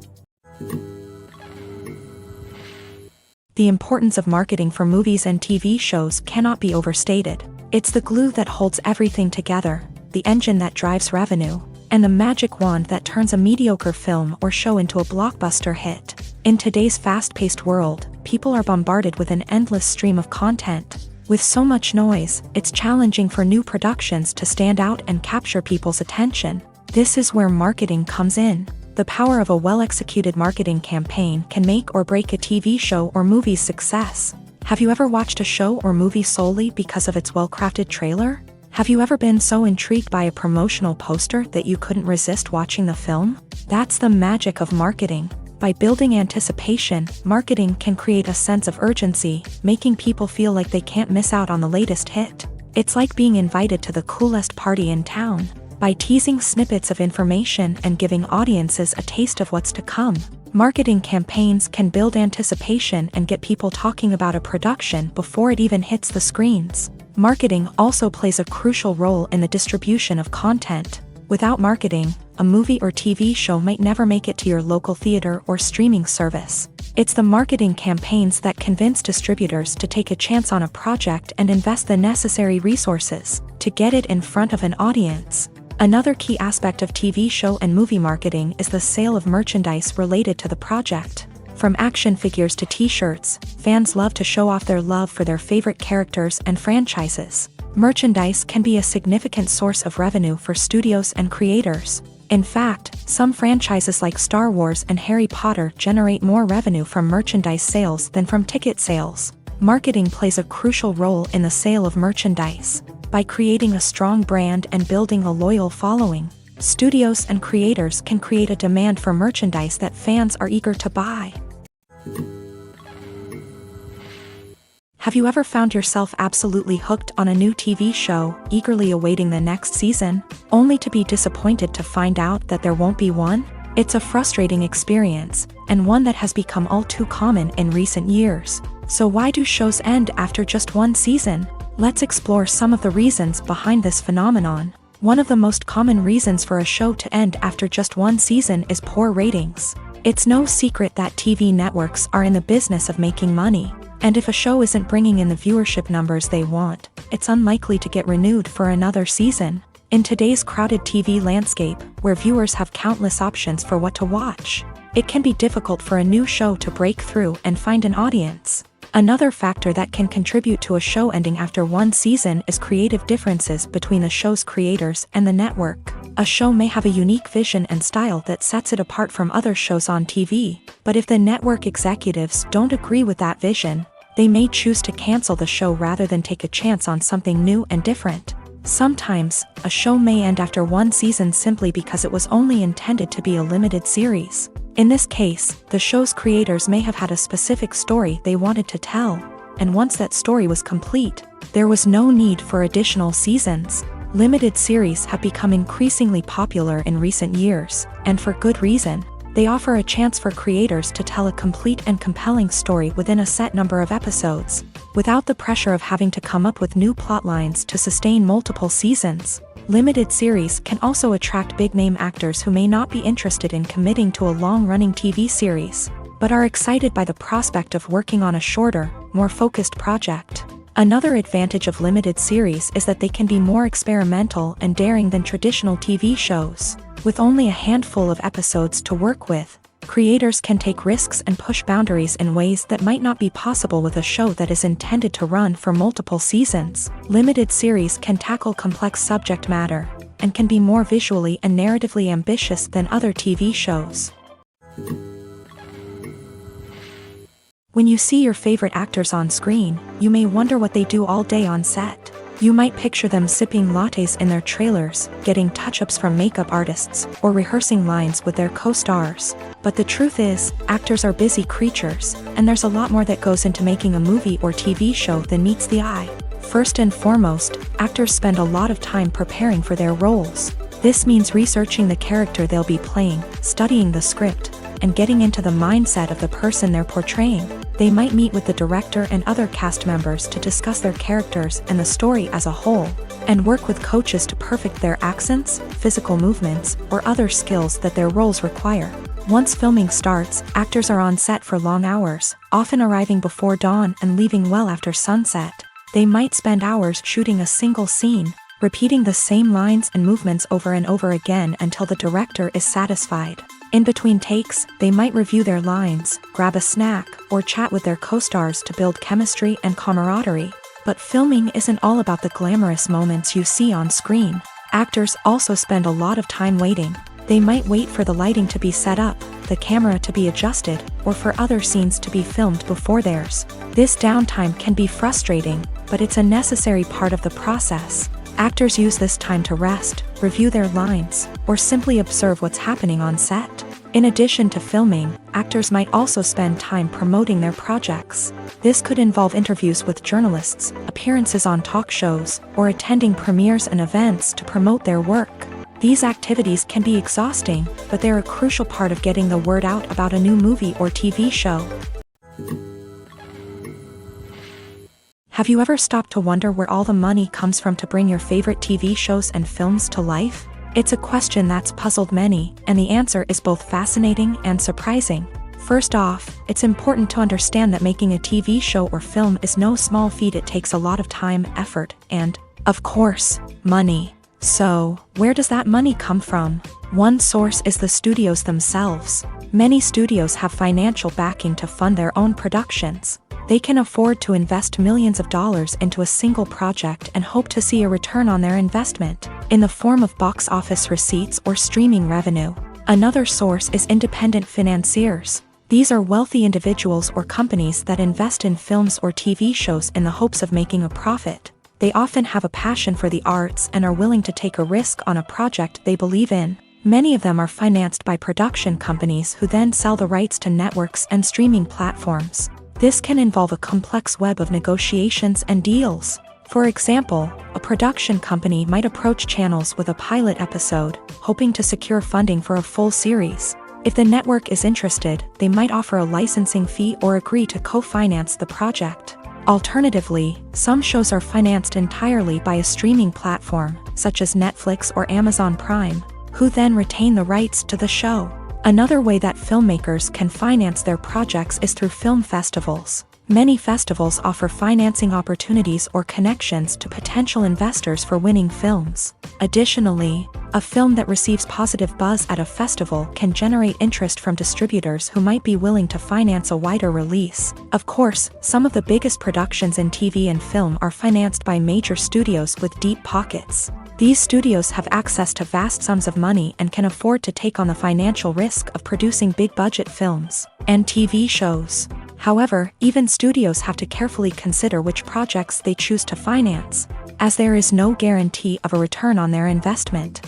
The importance of marketing for movies and TV shows cannot be overstated. It's the glue that holds everything together, the engine that drives revenue, and the magic wand that turns a mediocre film or show into a blockbuster hit. In today's fast-paced world, people are bombarded with an endless stream of content. With so much noise, it's challenging for new productions to stand out and capture people's attention. This is where marketing comes in. The power of a well-executed marketing campaign can make or break a TV show or movie's success. Have you ever watched a show or movie solely because of its well-crafted trailer? Have you ever been so intrigued by a promotional poster that you couldn't resist watching the film? That's the magic of marketing. By building anticipation, marketing can create a sense of urgency, making people feel like they can't miss out on the latest hit. It's like being invited to the coolest party in town. By teasing snippets of information and giving audiences a taste of what's to come, marketing campaigns can build anticipation and get people talking about a production before it even hits the screens. Marketing also plays a crucial role in the distribution of content. Without marketing, a movie or TV show might never make it to your local theater or streaming service. It's the marketing campaigns that convince distributors to take a chance on a project and invest the necessary resources to get it in front of an audience. Another key aspect of TV show and movie marketing is the sale of merchandise related to the project. From action figures to t-shirts, fans love to show off their love for their favorite characters and franchises. Merchandise can be a significant source of revenue for studios and creators. In fact, some franchises like Star Wars and Harry Potter generate more revenue from merchandise sales than from ticket sales. Marketing plays a crucial role in the sale of merchandise. By creating a strong brand and building a loyal following, studios and creators can create a demand for merchandise that fans are eager to buy. Have you ever found yourself absolutely hooked on a new TV show, eagerly awaiting the next season, only to be disappointed to find out that there won't be one? It's a frustrating experience, and one that has become all too common in recent years. So why do shows end after just one season? Let's explore some of the reasons behind this phenomenon. One of the most common reasons for a show to end after just one season is poor ratings. It's no secret that TV networks are in the business of making money. And if a show isn't bringing in the viewership numbers they want, it's unlikely to get renewed for another season. In today's crowded TV landscape, where viewers have countless options for what to watch, it can be difficult for a new show to break through and find an audience. Another factor that can contribute to a show ending after one season is creative differences between the show's creators and the network. A show may have a unique vision and style that sets it apart from other shows on TV, but if the network executives don't agree with that vision, they may choose to cancel the show rather than take a chance on something new and different. Sometimes, a show may end after one season simply because it was only intended to be a limited series. In this case, the show's creators may have had a specific story they wanted to tell, and once that story was complete, there was no need for additional seasons. Limited series have become increasingly popular in recent years, and for good reason. They offer a chance for creators to tell a complete and compelling story within a set number of episodes, without the pressure of having to come up with new plot lines to sustain multiple seasons. Limited series can also attract big-name actors who may not be interested in committing to a long-running TV series, but are excited by the prospect of working on a shorter, more focused project. Another advantage of limited series is that they can be more experimental and daring than traditional TV shows. With only a handful of episodes to work with, creators can take risks and push boundaries in ways that might not be possible with a show that is intended to run for multiple seasons. Limited series can tackle complex subject matter, and can be more visually and narratively ambitious than other TV shows. When you see your favorite actors on screen, you may wonder what they do all day on set. You might picture them sipping lattes in their trailers, getting touch-ups from makeup artists, or rehearsing lines with their co-stars. But the truth is, actors are busy creatures, and there's a lot more that goes into making a movie or TV show than meets the eye. First and foremost, actors spend a lot of time preparing for their roles. This means researching the character they'll be playing, studying the script, and getting into the mindset of the person they're portraying. They might meet with the director and other cast members to discuss their characters and the story as a whole, and work with coaches to perfect their accents, physical movements, or other skills that their roles require. Once filming starts, actors are on set for long hours, often arriving before dawn and leaving well after sunset. They might spend hours shooting a single scene, repeating the same lines and movements over and over again until the director is satisfied. In between takes, they might review their lines, grab a snack, or chat with their co-stars to build chemistry and camaraderie. But filming isn't all about the glamorous moments you see on screen. Actors also spend a lot of time waiting. They might wait for the lighting to be set up, the camera to be adjusted, or for other scenes to be filmed before theirs. This downtime can be frustrating, but it's a necessary part of the process. Actors use this time to rest, review their lines, or simply observe what's happening on set. In addition to filming, actors might also spend time promoting their projects. This could involve interviews with journalists, appearances on talk shows, or attending premieres and events to promote their work. These activities can be exhausting, but they're a crucial part of getting the word out about a new movie or TV show. Have you ever stopped to wonder where all the money comes from to bring your favorite TV shows and films to life? It's a question that's puzzled many, and the answer is both fascinating and surprising. First off, it's important to understand that making a TV show or film is no small feat. It takes a lot of time, effort, and, of course, money. So, where does that money come from? One source is the studios themselves. Many studios have financial backing to fund their own productions. They can afford to invest millions of dollars into a single project and hope to see a return on their investment, in the form of box office receipts or streaming revenue. Another source is independent financiers. These are wealthy individuals or companies that invest in films or TV shows in the hopes of making a profit. They often have a passion for the arts and are willing to take a risk on a project they believe in. Many of them are financed by production companies who then sell the rights to networks and streaming platforms. This can involve a complex web of negotiations and deals. For example, a production company might approach channels with a pilot episode, hoping to secure funding for a full series. If the network is interested, they might offer a licensing fee or agree to co-finance the project. Alternatively, some shows are financed entirely by a streaming platform, such as Netflix or Amazon Prime, who then retain the rights to the show. Another way that filmmakers can finance their projects is through film festivals. Many festivals offer financing opportunities or connections to potential investors for winning films. Additionally, a film that receives positive buzz at a festival can generate interest from distributors who might be willing to finance a wider release. Of course, some of the biggest productions in TV and film are financed by major studios with deep pockets. These studios have access to vast sums of money and can afford to take on the financial risk of producing big-budget films and TV shows. However, even studios have to carefully consider which projects they choose to finance, as there is no guarantee of a return on their investment.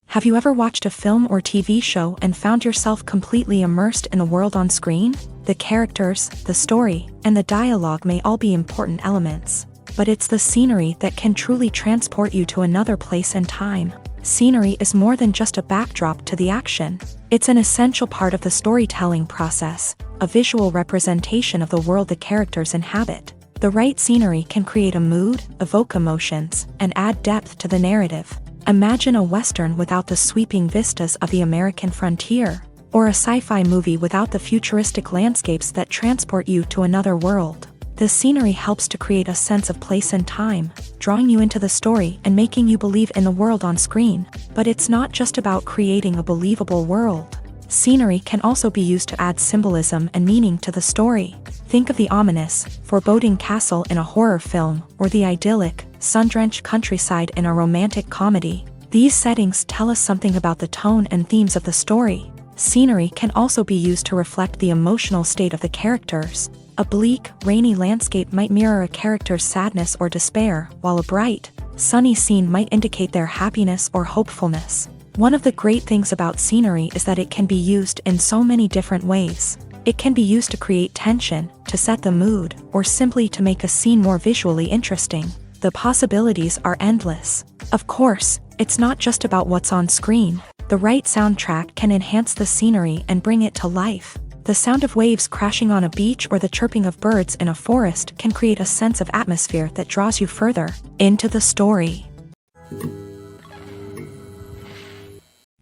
Have you ever watched a film or TV show and found yourself completely immersed in the world on screen? The characters, the story, and the dialogue may all be important elements, but it's the scenery that can truly transport you to another place and time. Scenery is more than just a backdrop to the action. It's an essential part of the storytelling process, a visual representation of the world the characters inhabit. The right scenery can create a mood, evoke emotions, and add depth to the narrative. Imagine a Western without the sweeping vistas of the American frontier, or a sci-fi movie without the futuristic landscapes that transport you to another world. The scenery helps to create a sense of place and time, drawing you into the story and making you believe in the world on screen. But it's not just about creating a believable world. Scenery can also be used to add symbolism and meaning to the story. Think of the ominous, foreboding castle in a horror film, or the idyllic, sun-drenched countryside in a romantic comedy. These settings tell us something about the tone and themes of the story. Scenery can also be used to reflect the emotional state of the characters. A bleak, rainy landscape might mirror a character's sadness or despair, while a bright, sunny scene might indicate their happiness or hopefulness. One of the great things about scenery is that it can be used in so many different ways. It can be used to create tension, to set the mood, or simply to make a scene more visually interesting. The possibilities are endless. Of course, it's not just about what's on screen. The right soundtrack can enhance the scenery and bring it to life. The sound of waves crashing on a beach or the chirping of birds in a forest can create a sense of atmosphere that draws you further into the story.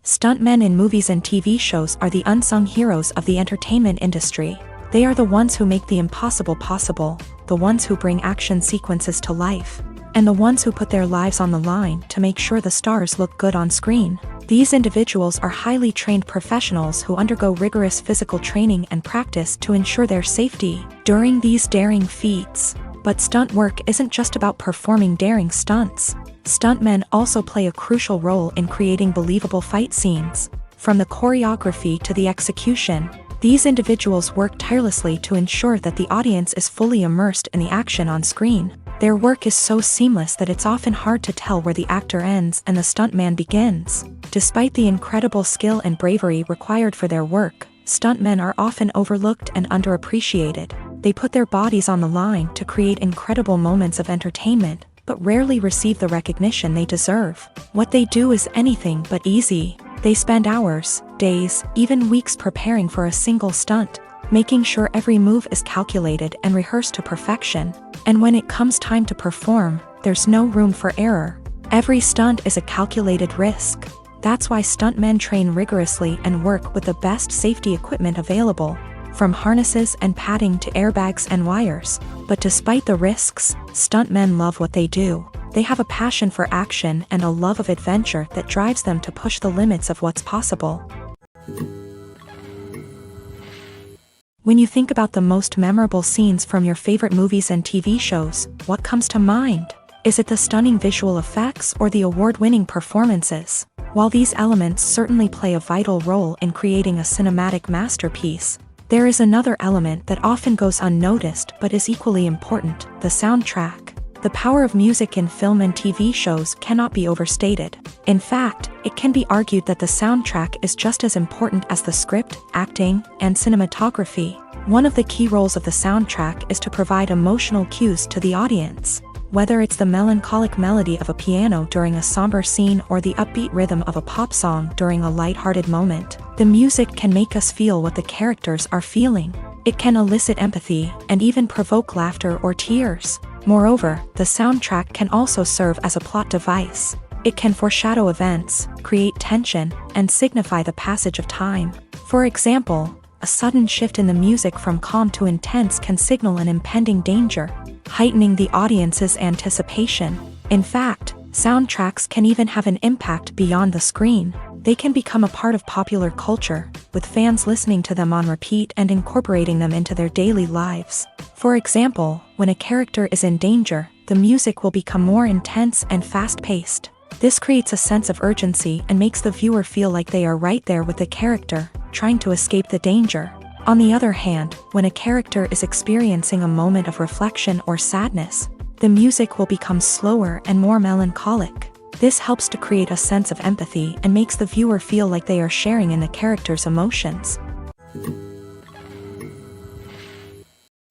Stuntmen in movies and TV shows are the unsung heroes of the entertainment industry. They are the ones who make the impossible possible, the ones who bring action sequences to life, and the ones who put their lives on the line to make sure the stars look good on screen. These individuals are highly trained professionals who undergo rigorous physical training and practice to ensure their safety during these daring feats. But stunt work isn't just about performing daring stunts. Stuntmen also play a crucial role in creating believable fight scenes. From the choreography to the execution, these individuals work tirelessly to ensure that the audience is fully immersed in the action on screen. Their work is so seamless that it's often hard to tell where the actor ends and the stuntman begins. Despite the incredible skill and bravery required for their work, stuntmen are often overlooked and underappreciated. They put their bodies on the line to create incredible moments of entertainment, but rarely receive the recognition they deserve. What they do is anything but easy. They spend hours, days, even weeks preparing for a single stunt, making sure every move is calculated and rehearsed to perfection. And when it comes time to perform, there's no room for error. Every stunt is a calculated risk. That's why stuntmen train rigorously and work with the best safety equipment available, from harnesses and padding to airbags and wires. But despite the risks, stuntmen love what they do. They have a passion for action and a love of adventure that drives them to push the limits of what's possible. When you think about the most memorable scenes from your favorite movies and TV shows, what comes to mind? Is it the stunning visual effects or the award-winning performances? While these elements certainly play a vital role in creating a cinematic masterpiece, there is another element that often goes unnoticed but is equally important: the soundtrack. The power of music in film and TV shows cannot be overstated. In fact, it can be argued that the soundtrack is just as important as the script, acting, and cinematography. One of the key roles of the soundtrack is to provide emotional cues to the audience. Whether it's the melancholic melody of a piano during a somber scene or the upbeat rhythm of a pop song during a lighthearted moment, the music can make us feel what the characters are feeling. It can elicit empathy and even provoke laughter or tears. Moreover, the soundtrack can also serve as a plot device. It can foreshadow events, create tension, and signify the passage of time. For example, a sudden shift in the music from calm to intense can signal an impending danger, heightening the audience's anticipation. In fact, soundtracks can even have an impact beyond the screen. They can become a part of popular culture, with fans listening to them on repeat and incorporating them into their daily lives. For example, when a character is in danger, the music will become more intense and fast-paced. This creates a sense of urgency and makes the viewer feel like they are right there with the character, trying to escape the danger. On the other hand, when a character is experiencing a moment of reflection or sadness, the music will become slower and more melancholic. This helps to create a sense of empathy and makes the viewer feel like they are sharing in the character's emotions.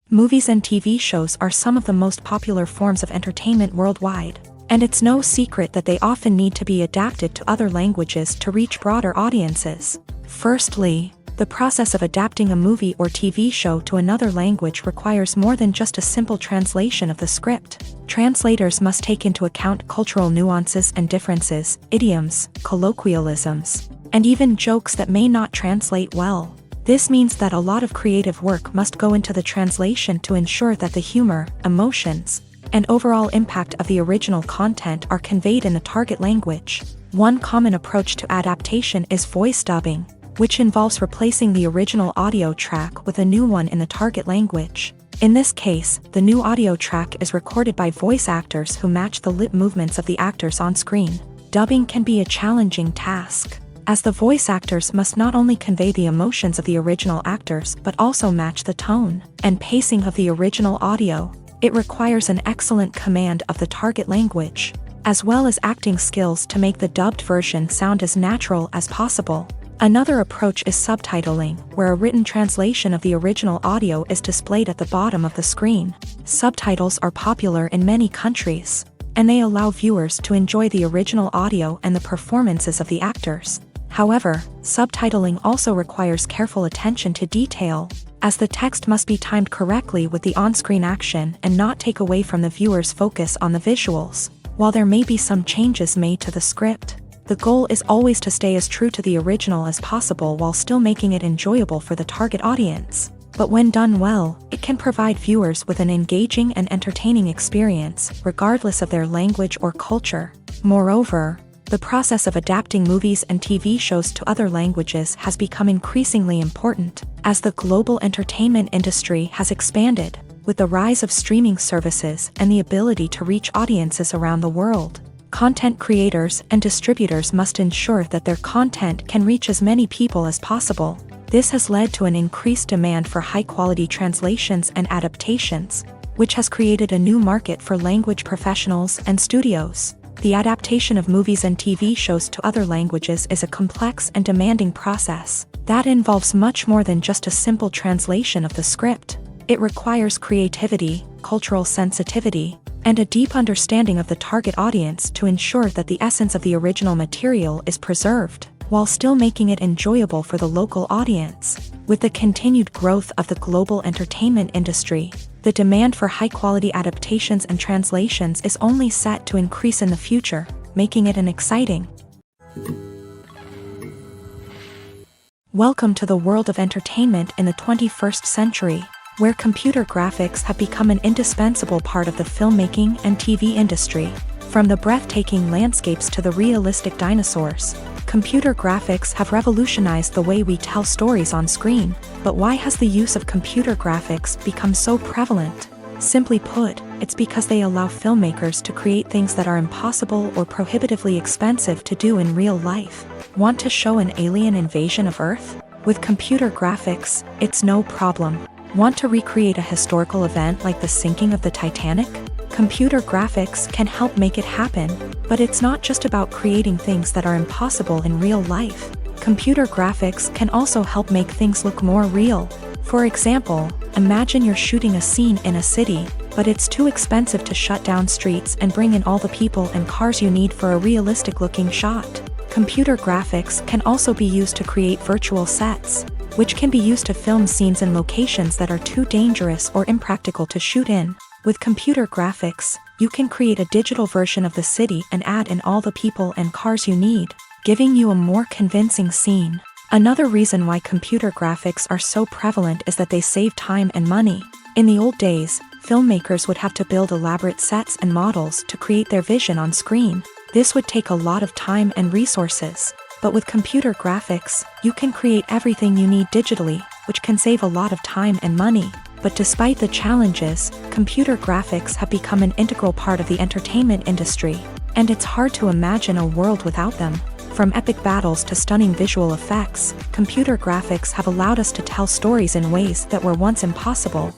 Movies and TV shows are some of the most popular forms of entertainment worldwide, and it's no secret that they often need to be adapted to other languages to reach broader audiences. Firstly, the process of adapting a movie or TV show to another language requires more than just a simple translation of the script. Translators must take into account cultural nuances and differences, idioms, colloquialisms, and even jokes that may not translate well. This means that a lot of creative work must go into the translation to ensure that the humor, emotions, and overall impact of the original content are conveyed in the target language. One common approach to adaptation is voice dubbing, which involves replacing the original audio track with a new one in the target language. In this case, the new audio track is recorded by voice actors who match the lip movements of the actors on screen. Dubbing can be a challenging task, as the voice actors must not only convey the emotions of the original actors but also match the tone and pacing of the original audio. It requires an excellent command of the target language, as well as acting skills to make the dubbed version sound as natural as possible. Another approach is subtitling, where a written translation of the original audio is displayed at the bottom of the screen. Subtitles are popular in many countries, and they allow viewers to enjoy the original audio and the performances of the actors. However, subtitling also requires careful attention to detail, as the text must be timed correctly with the on-screen action and not take away from the viewer's focus on the visuals. While there may be some changes made to the script, the goal is always to stay as true to the original as possible while still making it enjoyable for the target audience. But when done well, it can provide viewers with an engaging and entertaining experience, regardless of their language or culture. Moreover, the process of adapting movies and TV shows to other languages has become increasingly important, as the global entertainment industry has expanded, with the rise of streaming services and the ability to reach audiences around the world. Content creators and distributors must ensure that their content can reach as many people as possible. This has led to an increased demand for high-quality translations and adaptations, which has created a new market for language professionals and studios. The adaptation of movies and TV shows to other languages is a complex and demanding process that involves much more than just a simple translation of the script. It requires creativity, cultural sensitivity, and a deep understanding of the target audience to ensure that the essence of the original material is preserved, while still making it enjoyable for the local audience. With the continued growth of the global entertainment industry, The demand for high-quality adaptations and translations is only set to increase in the future, making it an exciting. Welcome to the world of entertainment in the 21st century, where computer graphics have become an indispensable part of the filmmaking and TV industry. From the breathtaking landscapes to the realistic dinosaurs, computer graphics have revolutionized the way we tell stories on screen. But why has the use of computer graphics become so prevalent? Simply put, it's because they allow filmmakers to create things that are impossible or prohibitively expensive to do in real life. Want to show an alien invasion of Earth? With computer graphics, it's no problem. Want to recreate a historical event like the sinking of the Titanic? Computer graphics can help make it happen, but it's not just about creating things that are impossible in real life. Computer graphics can also help make things look more real. For example, imagine you're shooting a scene in a city, but it's too expensive to shut down streets and bring in all the people and cars you need for a realistic-looking shot. Computer graphics can also be used to create virtual sets, which can be used to film scenes in locations that are too dangerous or impractical to shoot in. With computer graphics, you can create a digital version of the city and add in all the people and cars you need, giving you a more convincing scene. Another reason why computer graphics are so prevalent is that they save time and money. In the old days, filmmakers would have to build elaborate sets and models to create their vision on screen. This would take a lot of time and resources. But with computer graphics, you can create everything you need digitally, which can save a lot of time and money. But despite the challenges, computer graphics have become an integral part of the entertainment industry, and it's hard to imagine a world without them. From epic battles to stunning visual effects, computer graphics have allowed us to tell stories in ways that were once impossible.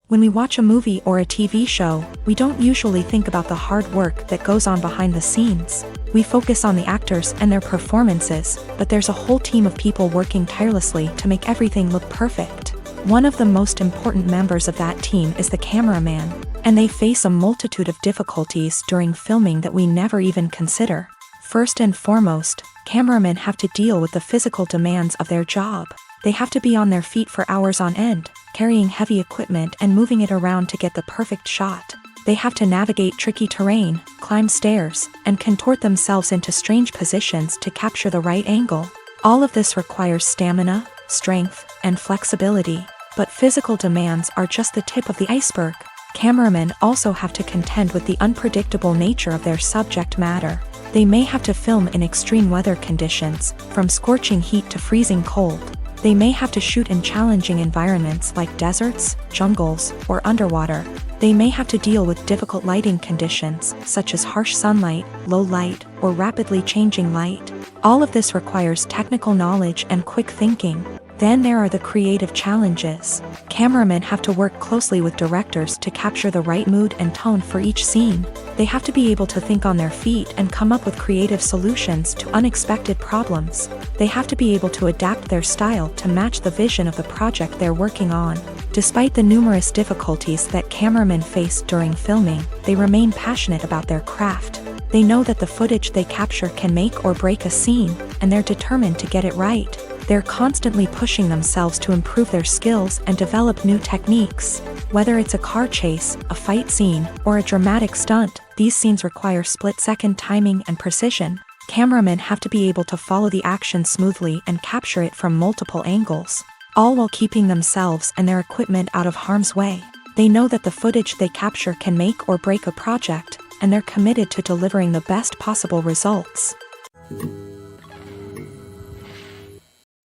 When we watch a movie or a TV show, we don't usually think about the hard work that goes on behind the scenes. We focus on the actors and their performances, but there's a whole team of people working tirelessly to make everything look perfect. One of the most important members of that team is the cameraman, and they face a multitude of difficulties during filming that we never even consider. First and foremost, cameramen have to deal with the physical demands of their job. They have to be on their feet for hours on end, carrying heavy equipment and moving it around to get the perfect shot. They have to navigate tricky terrain, climb stairs, and contort themselves into strange positions to capture the right angle. All of this requires stamina, strength, and flexibility. But physical demands are just the tip of the iceberg. Cameramen also have to contend with the unpredictable nature of their subject matter. They may have to film in extreme weather conditions, from scorching heat to freezing cold. They may have to shoot in challenging environments like deserts, jungles, or underwater. They may have to deal with difficult lighting conditions, such as harsh sunlight, low light, or rapidly changing light. All of this requires technical knowledge and quick thinking. Then there are the creative challenges. Cameramen have to work closely with directors to capture the right mood and tone for each scene. They have to be able to think on their feet and come up with creative solutions to unexpected problems. They have to be able to adapt their style to match the vision of the project they're working on. Despite the numerous difficulties that cameramen face during filming, they remain passionate about their craft. They know that the footage they capture can make or break a scene, and they're determined to get it right. They're constantly pushing themselves to improve their skills and develop new techniques. Whether it's a car chase, a fight scene, or a dramatic stunt, these scenes require split-second timing and precision. Cameramen have to be able to follow the action smoothly and capture it from multiple angles, all while keeping themselves and their equipment out of harm's way. They know that the footage they capture can make or break a project, and they're committed to delivering the best possible results.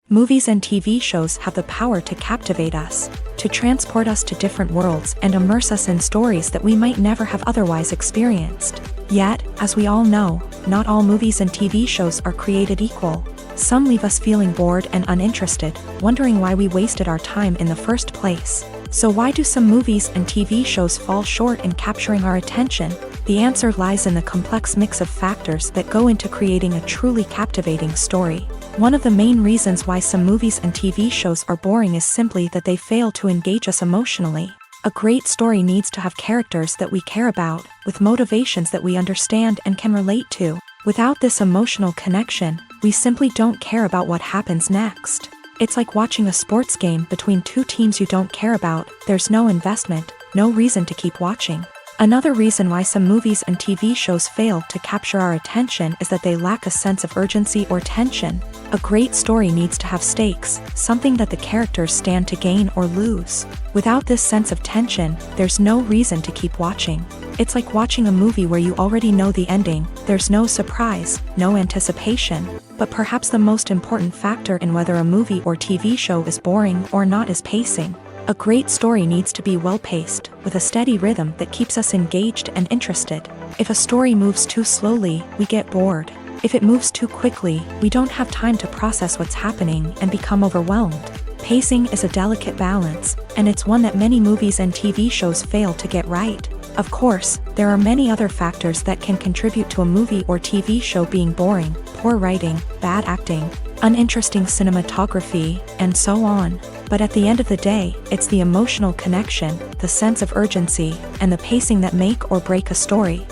Movies and TV shows have the power to captivate us, to transport us to different worlds and immerse us in stories that we might never have otherwise experienced. Yet, as we all know, not all movies and TV shows are created equal. Some leave us feeling bored and uninterested, wondering why we wasted our time in the first place. So why do some movies and TV shows fall short in capturing our attention? The answer lies in the complex mix of factors that go into creating a truly captivating story. One of the main reasons why some movies and TV shows are boring is simply that they fail to engage us emotionally. A great story needs to have characters that we care about, with motivations that we understand and can relate to. Without this emotional connection, we simply don't care about what happens next. It's like watching a sports game between two teams you don't care about. There's no investment, no reason to keep watching. Another reason why some movies and TV shows fail to capture our attention is that they lack a sense of urgency or tension. A great story needs to have stakes, something that the characters stand to gain or lose. Without this sense of tension, there's no reason to keep watching. It's like watching a movie where you already know the ending. There's no surprise, no anticipation. But perhaps the most important factor in whether a movie or TV show is boring or not is pacing. A great story needs to be well-paced, with a steady rhythm that keeps us engaged and interested. If a story moves too slowly, we get bored. If it moves too quickly, we don't have time to process what's happening and become overwhelmed. Pacing is a delicate balance, and it's one that many movies and TV shows fail to get right. Of course, there are many other factors that can contribute to a movie or TV show being boring: poor writing, bad acting, uninteresting cinematography, and so on. But at the end of the day, it's the emotional connection, the sense of urgency, and the pacing that make or break a story.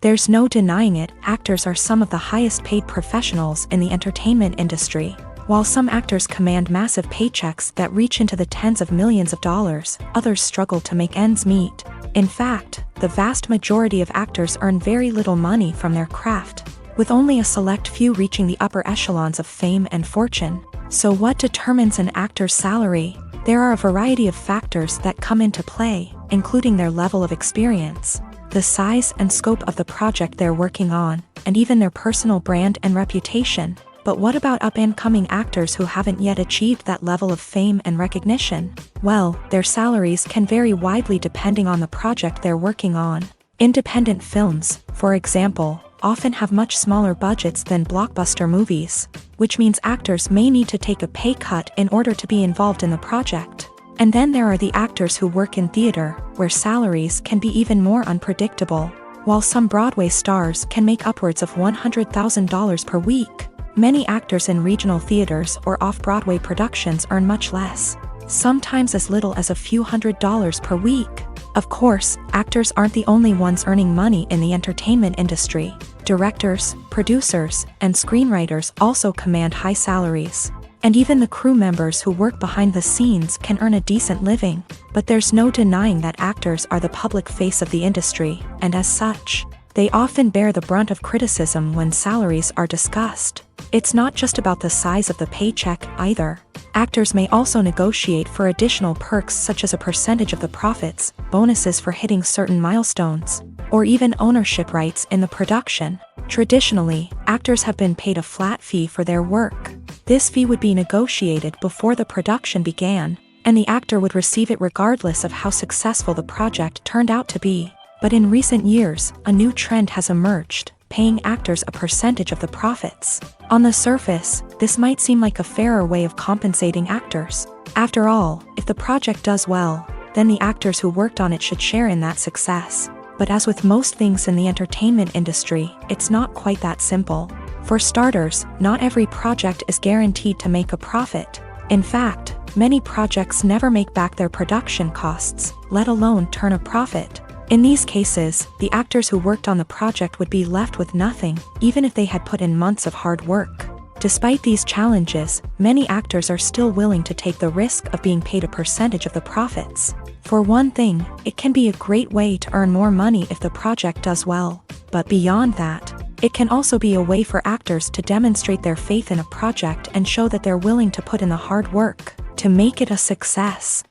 There's no denying it, actors are some of the highest paid professionals in the entertainment industry. While some actors command massive paychecks that reach into the tens of millions of dollars, others struggle to make ends meet. In fact, the vast majority of actors earn very little money from their craft, with only a select few reaching the upper echelons of fame and fortune. So what determines an actor's salary? There are a variety of factors that come into play, including their level of experience, the size and scope of the project they're working on, and even their personal brand and reputation. But what about up-and-coming actors who haven't yet achieved that level of fame and recognition? Well, their salaries can vary widely depending on the project they're working on. Independent films, for example, often have much smaller budgets than blockbuster movies, which means actors may need to take a pay cut in order to be involved in the project. And then there are the actors who work in theater, where salaries can be even more unpredictable. While some Broadway stars can make upwards of $100,000 per week, many actors in regional theaters or off-Broadway productions earn much less, sometimes as little as a few $100s per week. Of course, actors aren't the only ones earning money in the entertainment industry. Directors, producers, and screenwriters also command high salaries. And even the crew members who work behind the scenes can earn a decent living. But there's no denying that actors are the public face of the industry, and as such, they often bear the brunt of criticism when salaries are discussed. It's not just about the size of the paycheck either. Actors may also negotiate for additional perks such as a percentage of the profits, bonuses for hitting certain milestones, or even ownership rights in the production. Traditionally, actors have been paid a flat fee for their work. This fee would be negotiated before the production began, and the actor would receive it regardless of how successful the project turned out to be. But in recent years, a new trend has emerged, paying actors a percentage of the profits. On the surface, this might seem like a fairer way of compensating actors. After all, if the project does well, then the actors who worked on it should share in that success. But as with most things in the entertainment industry, it's not quite that simple. For starters, not every project is guaranteed to make a profit. In fact, many projects never make back their production costs, let alone turn a profit. In these cases, the actors who worked on the project would be left with nothing, even if they had put in months of hard work. Despite these challenges, many actors are still willing to take the risk of being paid a percentage of the profits. For one thing, it can be a great way to earn more money if the project does well. But beyond that, it can also be a way for actors to demonstrate their faith in a project and show that they're willing to put in the hard work to make it a success.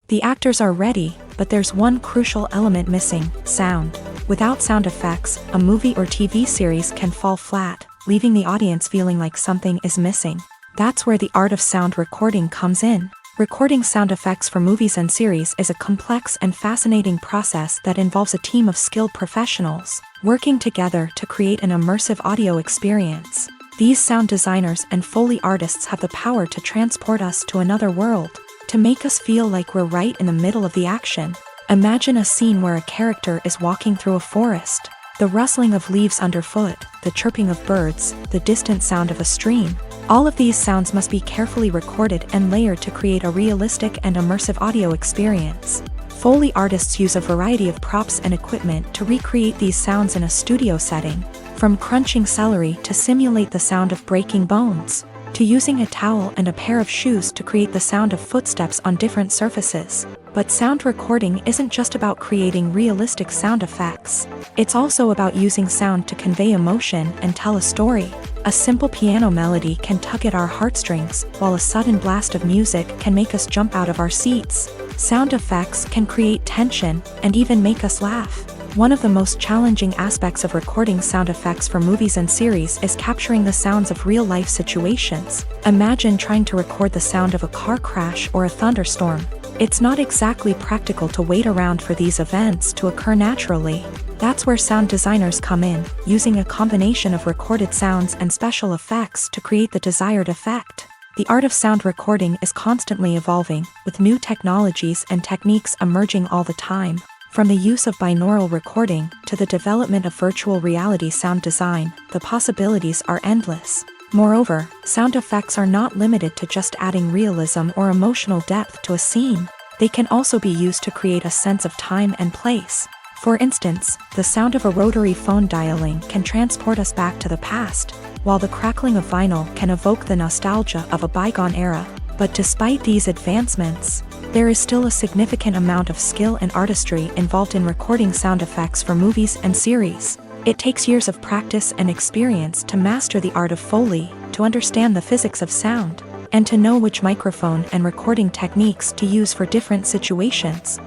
The actors are ready, but there's one crucial element missing: sound. Without sound effects, a movie or TV series can fall flat, leaving the audience feeling like something is missing. That's where the art of sound recording comes in. Recording sound effects for movies and series is a complex and fascinating process that involves a team of skilled professionals working together to create an immersive audio experience. These sound designers and Foley artists have the power to transport us to another world, to make us feel like we're right in the middle of the action. Imagine a scene where a character is walking through a forest. The rustling of leaves underfoot, the chirping of birds, the distant sound of a stream. All of these sounds must be carefully recorded and layered to create a realistic and immersive audio experience. Foley artists use a variety of props and equipment to recreate these sounds in a studio setting, from crunching celery to simulate the sound of breaking bones, to using a towel and a pair of shoes to create the sound of footsteps on different surfaces. But sound recording isn't just about creating realistic sound effects. It's also about using sound to convey emotion and tell a story. A simple piano melody can tug at our heartstrings, while a sudden blast of music can make us jump out of our seats. Sound effects can create tension and even make us laugh. One of the most challenging aspects of recording sound effects for movies and series is capturing the sounds of real-life situations. Imagine trying to record the sound of a car crash or a thunderstorm. It's not exactly practical to wait around for these events to occur naturally. That's where sound designers come in, using a combination of recorded sounds and special effects to create the desired effect. The art of sound recording is constantly evolving, with new technologies and techniques emerging all the time. From the use of binaural recording to the development of virtual reality sound design, the possibilities are endless. Moreover, sound effects are not limited to just adding realism or emotional depth to a scene. They can also be used to create a sense of time and place. For instance, the sound of a rotary phone dialing can transport us back to the past, while the crackling of vinyl can evoke the nostalgia of a bygone era. But despite these advancements, there is still a significant amount of skill and artistry involved in recording sound effects for movies and series. It takes years of practice and experience to master the art of Foley, to understand the physics of sound, and to know which microphone and recording techniques to use for different situations.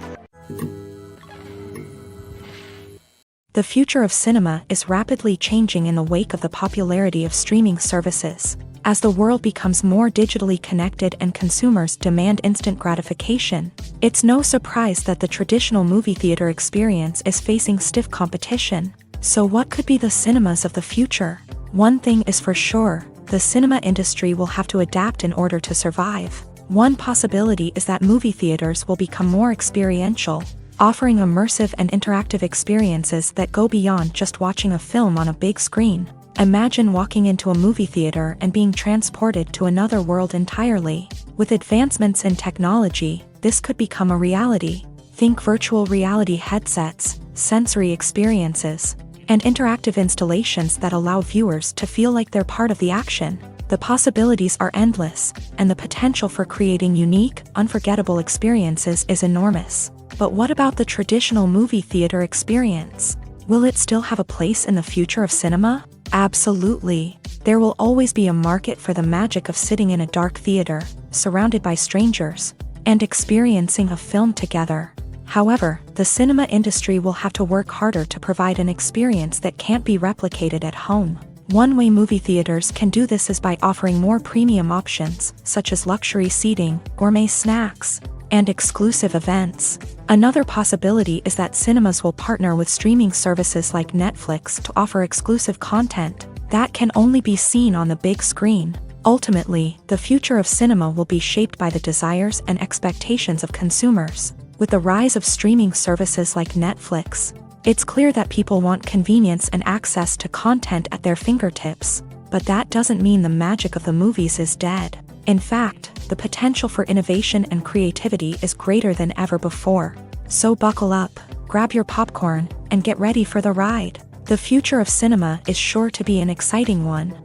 The future of cinema is rapidly changing in the wake of the popularity of streaming services. As the world becomes more digitally connected and consumers demand instant gratification, it's no surprise that the traditional movie theater experience is facing stiff competition. So what could be the cinemas of the future? One thing is for sure, the cinema industry will have to adapt in order to survive. One possibility is that movie theaters will become more experiential, offering immersive and interactive experiences that go beyond just watching a film on a big screen. Imagine walking into a movie theater and being transported to another world entirely. With advancements in technology, this could become a reality. Think virtual reality headsets, sensory experiences, and interactive installations that allow viewers to feel like they're part of the action. The possibilities are endless, and the potential for creating unique, unforgettable experiences is enormous. But what about the traditional movie theater experience? Will it still have a place in the future of cinema? Absolutely. There will always be a market for the magic of sitting in a dark theater, surrounded by strangers, and experiencing a film together. However, the cinema industry will have to work harder to provide an experience that can't be replicated at home. One way movie theaters can do this is by offering more premium options, such as luxury seating, gourmet snacks, and exclusive events. Another possibility is that cinemas will partner with streaming services like Netflix to offer exclusive content that can only be seen on the big screen. Ultimately, the future of cinema will be shaped by the desires and expectations of consumers. With the rise of streaming services like Netflix, it's clear that people want convenience and access to content at their fingertips. But that doesn't mean the magic of the movies is dead. In fact, the potential for innovation and creativity is greater than ever before. So buckle up, grab your popcorn, and get ready for the ride. The future of cinema is sure to be an exciting one.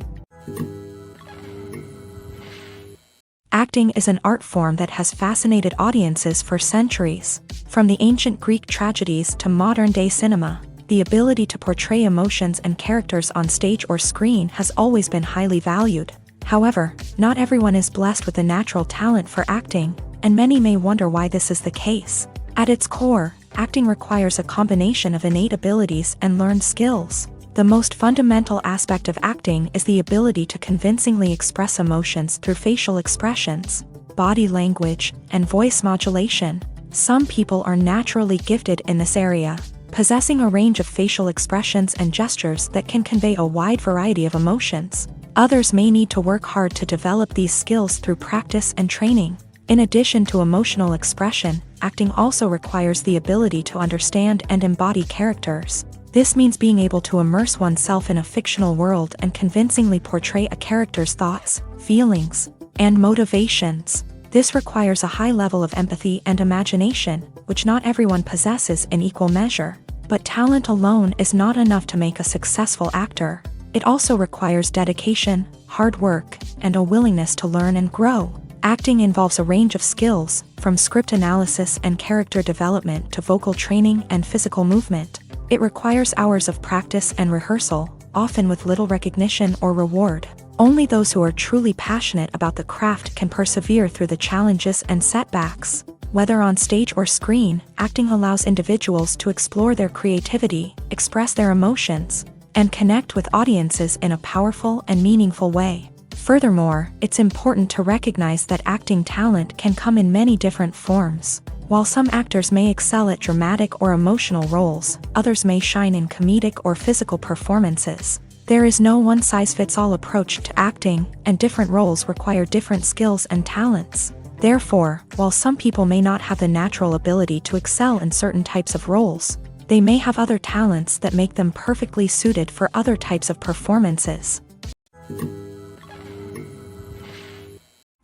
Acting is an art form that has fascinated audiences for centuries. From the ancient Greek tragedies to modern-day cinema, the ability to portray emotions and characters on stage or screen has always been highly valued. However, not everyone is blessed with a natural talent for acting, and many may wonder why this is the case. At its core, acting requires a combination of innate abilities and learned skills. The most fundamental aspect of acting is the ability to convincingly express emotions through facial expressions, body language, and voice modulation. Some people are naturally gifted in this area, possessing a range of facial expressions and gestures that can convey a wide variety of emotions. Others may need to work hard to develop these skills through practice and training. In addition to emotional expression, acting also requires the ability to understand and embody characters. This means being able to immerse oneself in a fictional world and convincingly portray a character's thoughts, feelings, and motivations. This requires a high level of empathy and imagination, which not everyone possesses in equal measure. But talent alone is not enough to make a successful actor. It also requires dedication, hard work, and a willingness to learn and grow. Acting involves a range of skills, from script analysis and character development to vocal training and physical movement. It requires hours of practice and rehearsal, often with little recognition or reward. Only those who are truly passionate about the craft can persevere through the challenges and setbacks. Whether on stage or screen, acting allows individuals to explore their creativity, express their emotions, and connect with audiences in a powerful and meaningful way. Furthermore, it's important to recognize that acting talent can come in many different forms. While some actors may excel at dramatic or emotional roles, others may shine in comedic or physical performances. There is no one-size-fits-all approach to acting, and different roles require different skills and talents. Therefore, while some people may not have the natural ability to excel in certain types of roles, they may have other talents that make them perfectly suited for other types of performances.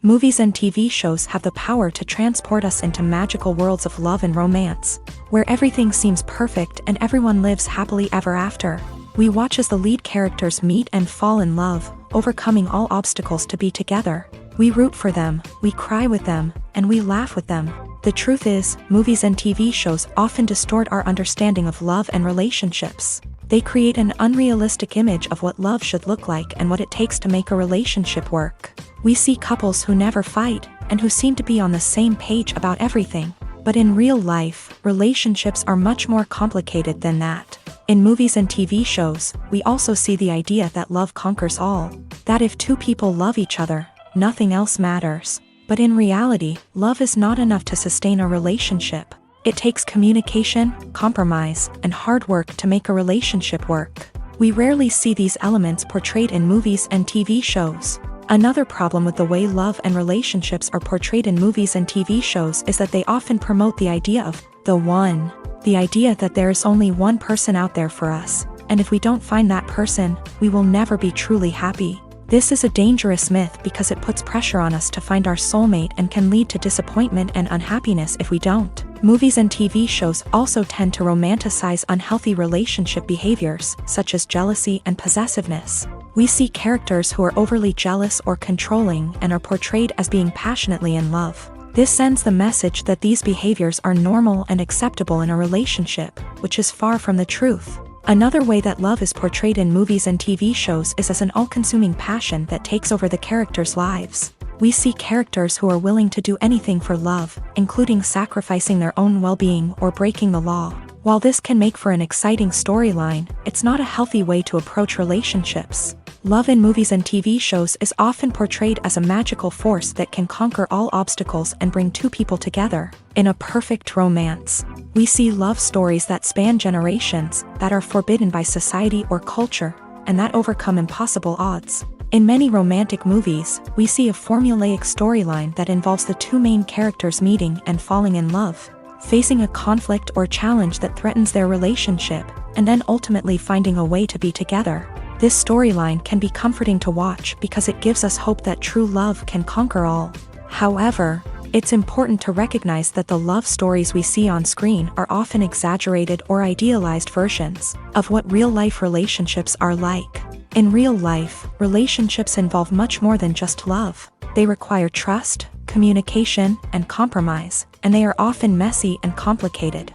Movies and TV shows have the power to transport us into magical worlds of love and romance, where everything seems perfect and everyone lives happily ever after. We watch as the lead characters meet and fall in love, overcoming all obstacles to be together. We root for them, we cry with them, and we laugh with them. The truth is, movies and TV shows often distort our understanding of love and relationships. They create an unrealistic image of what love should look like and what it takes to make a relationship work. We see couples who never fight, and who seem to be on the same page about everything. But in real life, relationships are much more complicated than that. In movies and TV shows, we also see the idea that love conquers all. That if two people love each other, nothing else matters. But in reality, love is not enough to sustain a relationship. It takes communication, compromise, and hard work to make a relationship work. We rarely see these elements portrayed in movies and TV shows. Another problem with the way love and relationships are portrayed in movies and TV shows is that they often promote the idea of the one. The idea that there is only one person out there for us, and if we don't find that person, we will never be truly happy. This is a dangerous myth because it puts pressure on us to find our soulmate and can lead to disappointment and unhappiness if we don't. Movies and TV shows also tend to romanticize unhealthy relationship behaviors, such as jealousy and possessiveness. We see characters who are overly jealous or controlling and are portrayed as being passionately in love. This sends the message that these behaviors are normal and acceptable in a relationship, which is far from the truth. Another way that love is portrayed in movies and TV shows is as an all-consuming passion that takes over the characters' lives. We see characters who are willing to do anything for love, including sacrificing their own well-being or breaking the law. While this can make for an exciting storyline, it's not a healthy way to approach relationships. Love in movies and TV shows is often portrayed as a magical force that can conquer all obstacles and bring two people together in a perfect romance. We see love stories that span generations, that are forbidden by society or culture, and that overcome impossible odds. In many romantic movies, we see a formulaic storyline that involves the two main characters meeting and falling in love, facing a conflict or challenge that threatens their relationship, and then ultimately finding a way to be together. This storyline can be comforting to watch because it gives us hope that true love can conquer all. However, it's important to recognize that the love stories we see on screen are often exaggerated or idealized versions of what real-life relationships are like. In real life, relationships involve much more than just love. They require trust, communication, and compromise, and they are often messy and complicated.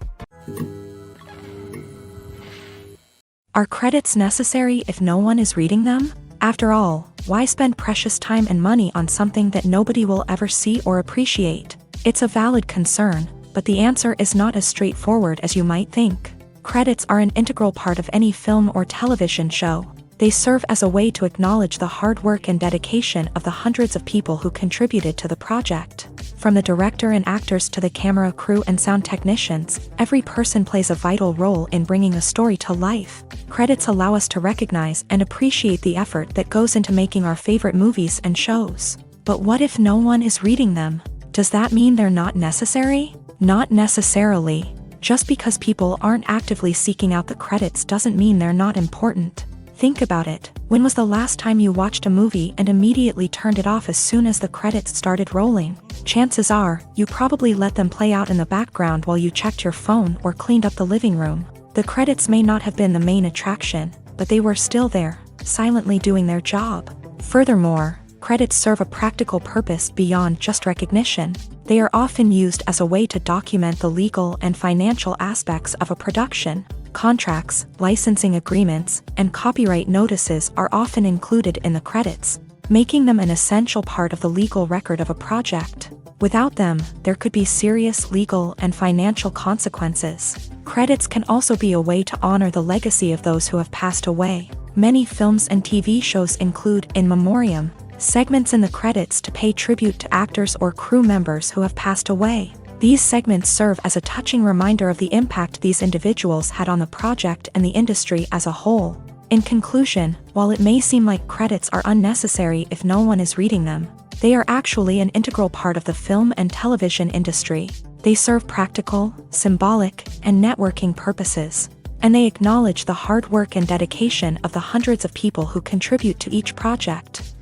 Are credits necessary if no one is reading them? After all, why spend precious time and money on something that nobody will ever see or appreciate? It's a valid concern, but the answer is not as straightforward as you might think. Credits are an integral part of any film or television show. They serve as a way to acknowledge the hard work and dedication of the hundreds of people who contributed to the project. From the director and actors to the camera crew and sound technicians, every person plays a vital role in bringing a story to life. Credits allow us to recognize and appreciate the effort that goes into making our favorite movies and shows. But what if no one is reading them? Does that mean they're not necessary? Not necessarily. Just because people aren't actively seeking out the credits doesn't mean they're not important. Think about it. When was the last time you watched a movie and immediately turned it off as soon as the credits started rolling? chances are, you probably let them play out in the background while you checked your phone or cleaned up the living room. The credits may not have been the main attraction, but they were still there, silently doing their job. Furthermore, credits serve a practical purpose beyond just recognition. They are often used as a way to document the legal and financial aspects of a production. Contracts, licensing agreements, and copyright notices are often included in the credits, making them an essential part of the legal record of a project. Without them, there could be serious legal and financial consequences. Credits can also be a way to honor the legacy of those who have passed away. Many films and TV shows include in memoriam segments in the credits to pay tribute to actors or crew members who have passed away. These segments serve as a touching reminder of the impact these individuals had on the project and the industry as a whole. In conclusion, while it may seem like credits are unnecessary if no one is reading them, they are actually an integral part of the film and television industry. They serve practical, symbolic, and networking purposes, and they acknowledge the hard work and dedication of the hundreds of people who contribute to each project.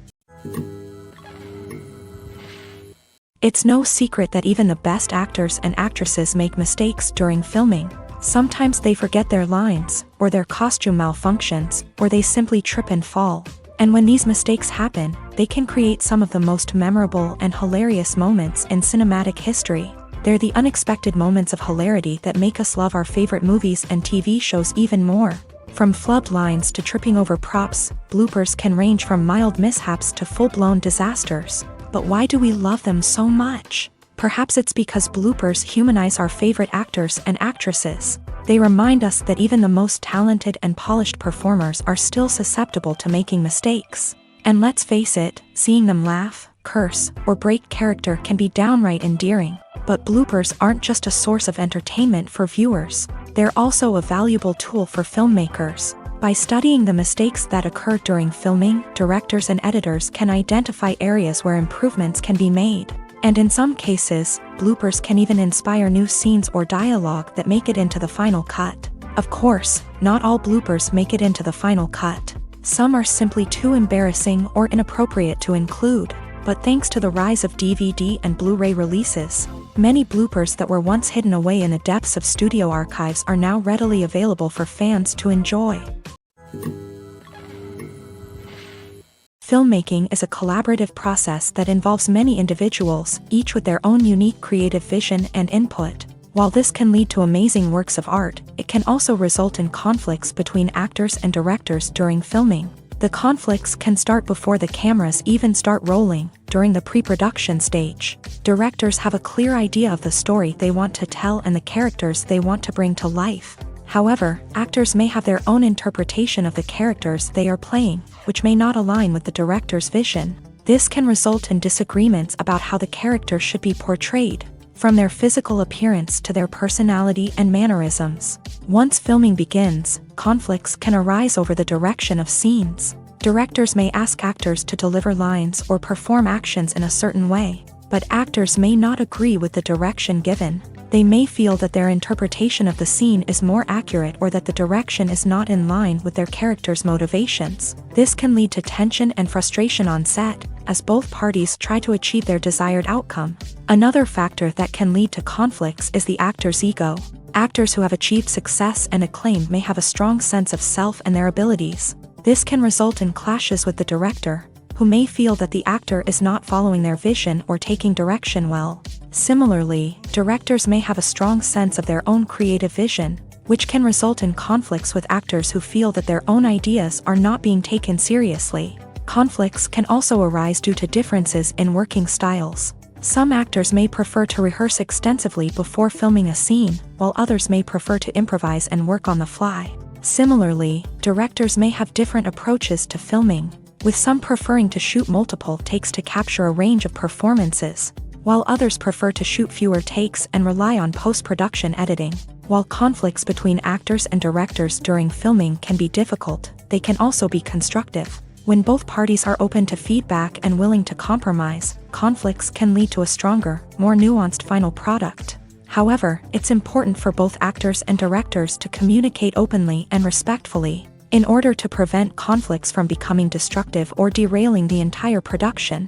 It's no secret that even the best actors and actresses make mistakes during filming. Sometimes they forget their lines, or their costume malfunctions, or they simply trip and fall. And when these mistakes happen, they can create some of the most memorable and hilarious moments in cinematic history. They're the unexpected moments of hilarity that make us love our favorite movies and TV shows even more. From flubbed lines to tripping over props, bloopers can range from mild mishaps to full-blown disasters. But why do we love them so much? Perhaps it's because bloopers humanize our favorite actors and actresses. They remind us that even the most talented and polished performers are still susceptible to making mistakes. And let's face it, seeing them laugh, curse, or break character can be downright endearing. But bloopers aren't just a source of entertainment for viewers. They're also a valuable tool for filmmakers. By studying the mistakes that occur during filming, directors and editors can identify areas where improvements can be made. And in some cases, bloopers can even inspire new scenes or dialogue that make it into the final cut. Of course, not all bloopers make it into the final cut. Some are simply too embarrassing or inappropriate to include. But thanks to the rise of DVD and Blu-ray releases, many bloopers that were once hidden away in the depths of studio archives are now readily available for fans to enjoy. Filmmaking is a collaborative process that involves many individuals, each with their own unique creative vision and input. While this can lead to amazing works of art, it can also result in conflicts between actors and directors during filming. The conflicts can start before the cameras even start rolling, during the pre-production stage. Directors have a clear idea of the story they want to tell and the characters they want to bring to life. However, actors may have their own interpretation of the characters they are playing, which may not align with the director's vision. This can result in disagreements about how the characters should be portrayed, from their physical appearance to their personality and mannerisms. Once filming begins, conflicts can arise over the direction of scenes. Directors may ask actors to deliver lines or perform actions in a certain way, but actors may not agree with the direction given. They may feel that their interpretation of the scene is more accurate or that the direction is not in line with their character's motivations. This can lead to tension and frustration on set, as both parties try to achieve their desired outcome. Another factor that can lead to conflicts is the actor's ego. Actors who have achieved success and acclaim may have a strong sense of self and their abilities. This can result in clashes with the director, who may feel that the actor is not following their vision or taking direction well. Similarly, directors may have a strong sense of their own creative vision, which can result in conflicts with actors who feel that their own ideas are not being taken seriously. Conflicts can also arise due to differences in working styles. Some actors may prefer to rehearse extensively before filming a scene, while others may prefer to improvise and work on the fly. Similarly, directors may have different approaches to filming, with some preferring to shoot multiple takes to capture a range of performances, while others prefer to shoot fewer takes and rely on post-production editing. While conflicts between actors and directors during filming can be difficult, they can also be constructive. When both parties are open to feedback and willing to compromise, conflicts can lead to a stronger, more nuanced final product. However, it's important for both actors and directors to communicate openly and respectfully, in order to prevent conflicts from becoming destructive or derailing the entire production.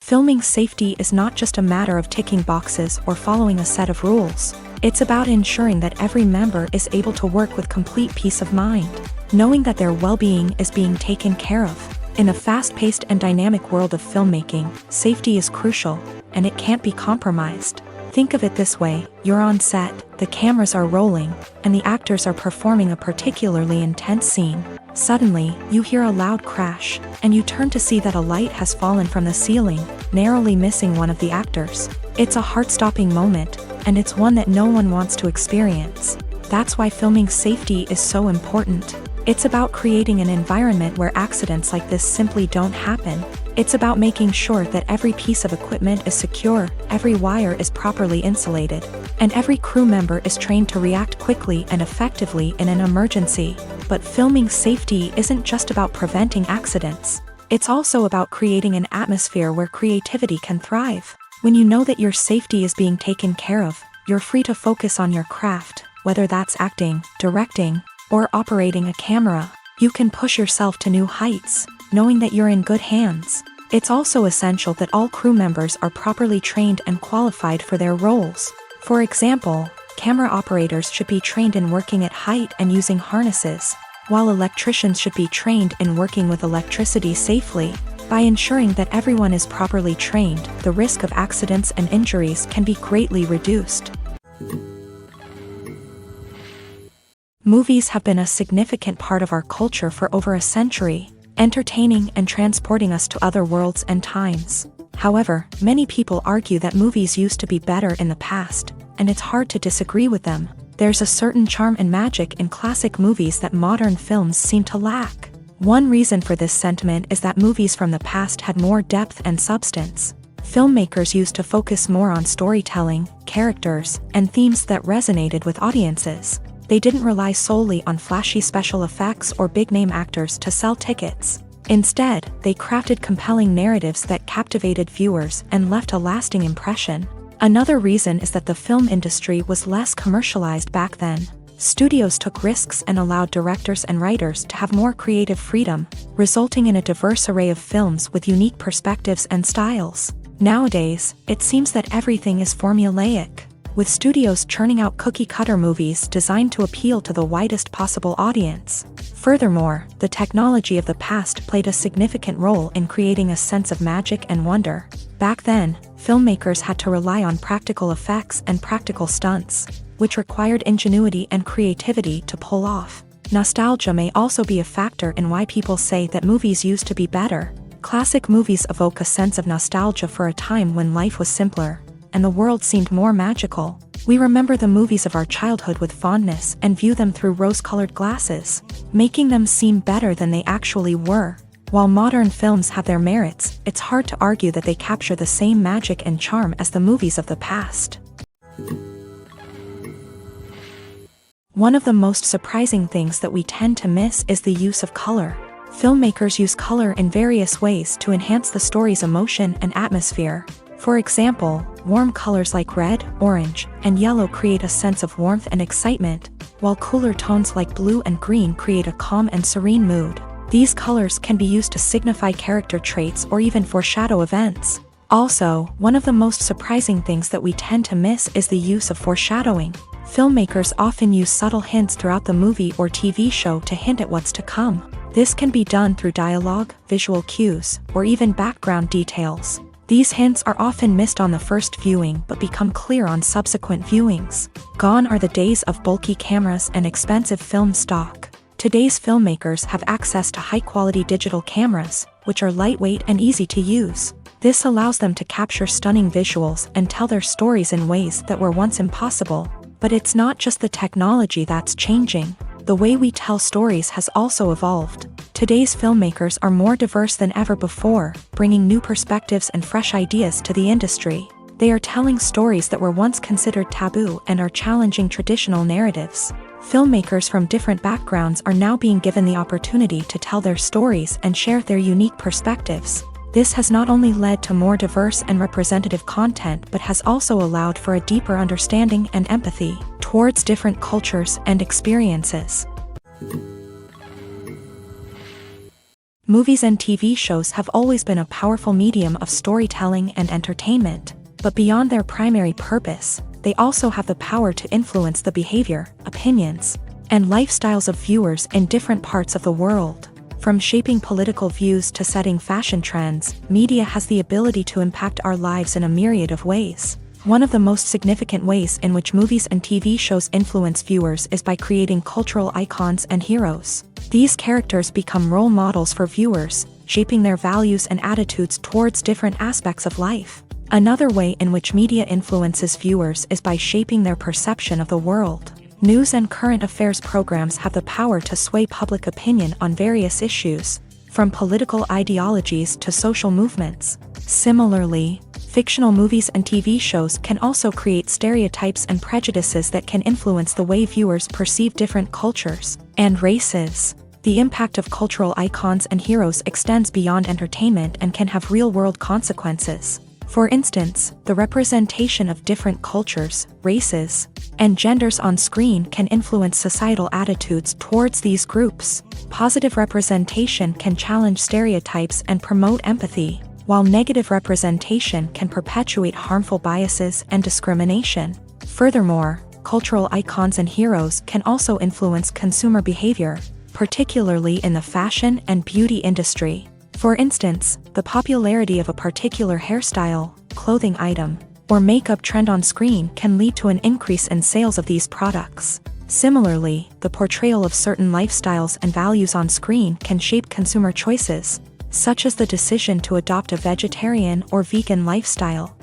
Filming safety is not just a matter of ticking boxes or following a set of rules. It's about ensuring that every member is able to work with complete peace of mind, knowing that their well-being is being taken care of. In a fast-paced and dynamic world of filmmaking, safety is crucial, and it can't be compromised. Think of it this way: you're on set, the cameras are rolling, and the actors are performing a particularly intense scene. Suddenly, you hear a loud crash, and you turn to see that a light has fallen from the ceiling, narrowly missing one of the actors. It's a heart-stopping moment, and it's one that no one wants to experience. That's why filming safety is so important. It's about creating an environment where accidents like this simply don't happen. It's about making sure that every piece of equipment is secure, every wire is properly insulated, and every crew member is trained to react quickly and effectively in an emergency. But filming safety isn't just about preventing accidents. It's also about creating an atmosphere where creativity can thrive. When you know that your safety is being taken care of, you're free to focus on your craft, whether that's acting, directing, or operating a camera. You can push yourself to new heights, knowing that you're in good hands. It's also essential that all crew members are properly trained and qualified for their roles. For example, camera operators should be trained in working at height and using harnesses, while electricians should be trained in working with electricity safely. By ensuring that everyone is properly trained, the risk of accidents and injuries can be greatly reduced. Movies have been a significant part of our culture for over a century, entertaining and transporting us to other worlds and times. However, many people argue that movies used to be better in the past, and it's hard to disagree with them. There's a certain charm and magic in classic movies that modern films seem to lack. One reason for this sentiment is that movies from the past had more depth and substance. Filmmakers used to focus more on storytelling, characters, and themes that resonated with audiences. They didn't rely solely on flashy special effects or big-name actors to sell tickets. Instead, they crafted compelling narratives that captivated viewers and left a lasting impression. Another reason is that the film industry was less commercialized back then. Studios took risks and allowed directors and writers to have more creative freedom, resulting in a diverse array of films with unique perspectives and styles. Nowadays, it seems that everything is formulaic, with studios churning out cookie-cutter movies designed to appeal to the widest possible audience. Furthermore, the technology of the past played a significant role in creating a sense of magic and wonder. Back then, filmmakers had to rely on practical effects and practical stunts, which required ingenuity and creativity to pull off. Nostalgia may also be a factor in why people say that movies used to be better. Classic movies evoke a sense of nostalgia for a time when life was simpler, and the world seemed more magical. We remember the movies of our childhood with fondness and view them through rose-colored glasses, making them seem better than they actually were. While modern films have their merits, it's hard to argue that they capture the same magic and charm as the movies of the past. One of the most surprising things that we tend to miss is the use of color. Filmmakers use color in various ways to enhance the story's emotion and atmosphere. For example, warm colors like red, orange, and yellow create a sense of warmth and excitement, while cooler tones like blue and green create a calm and serene mood. These colors can be used to signify character traits or even foreshadow events. Also, one of the most surprising things that we tend to miss is the use of foreshadowing. Filmmakers often use subtle hints throughout the movie or TV show to hint at what's to come. This can be done through dialogue, visual cues, or even background details. These hints are often missed on the first viewing but become clear on subsequent viewings. Gone are the days of bulky cameras and expensive film stock. Today's filmmakers have access to high-quality digital cameras, which are lightweight and easy to use. This allows them to capture stunning visuals and tell their stories in ways that were once impossible. But it's not just the technology that's changing. The way we tell stories has also evolved. Today's filmmakers are more diverse than ever before, bringing new perspectives and fresh ideas to the industry. They are telling stories that were once considered taboo and are challenging traditional narratives. Filmmakers from different backgrounds are now being given the opportunity to tell their stories and share their unique perspectives. This has not only led to more diverse and representative content but has also allowed for a deeper understanding and empathy towards different cultures and experiences. Movies and TV shows have always been a powerful medium of storytelling and entertainment, but beyond their primary purpose, they also have the power to influence the behavior, opinions, and lifestyles of viewers in different parts of the world. From shaping political views to setting fashion trends, media has the ability to impact our lives in a myriad of ways. One of the most significant ways in which movies and TV shows influence viewers is by creating cultural icons and heroes. These characters become role models for viewers, shaping their values and attitudes towards different aspects of life. Another way in which media influences viewers is by shaping their perception of the world. News and current affairs programs have the power to sway public opinion on various issues, from political ideologies to social movements. Similarly, fictional movies and TV shows can also create stereotypes and prejudices that can influence the way viewers perceive different cultures and races. The impact of cultural icons and heroes extends beyond entertainment and can have real-world consequences. For instance, the representation of different cultures, races, and genders on screen can influence societal attitudes towards these groups. Positive representation can challenge stereotypes and promote empathy, while negative representation can perpetuate harmful biases and discrimination. Furthermore, cultural icons and heroes can also influence consumer behavior, particularly in the fashion and beauty industry. For instance, the popularity of a particular hairstyle, clothing item, or makeup trend on screen can lead to an increase in sales of these products. Similarly, the portrayal of certain lifestyles and values on screen can shape consumer choices, such as the decision to adopt a vegetarian or vegan lifestyle.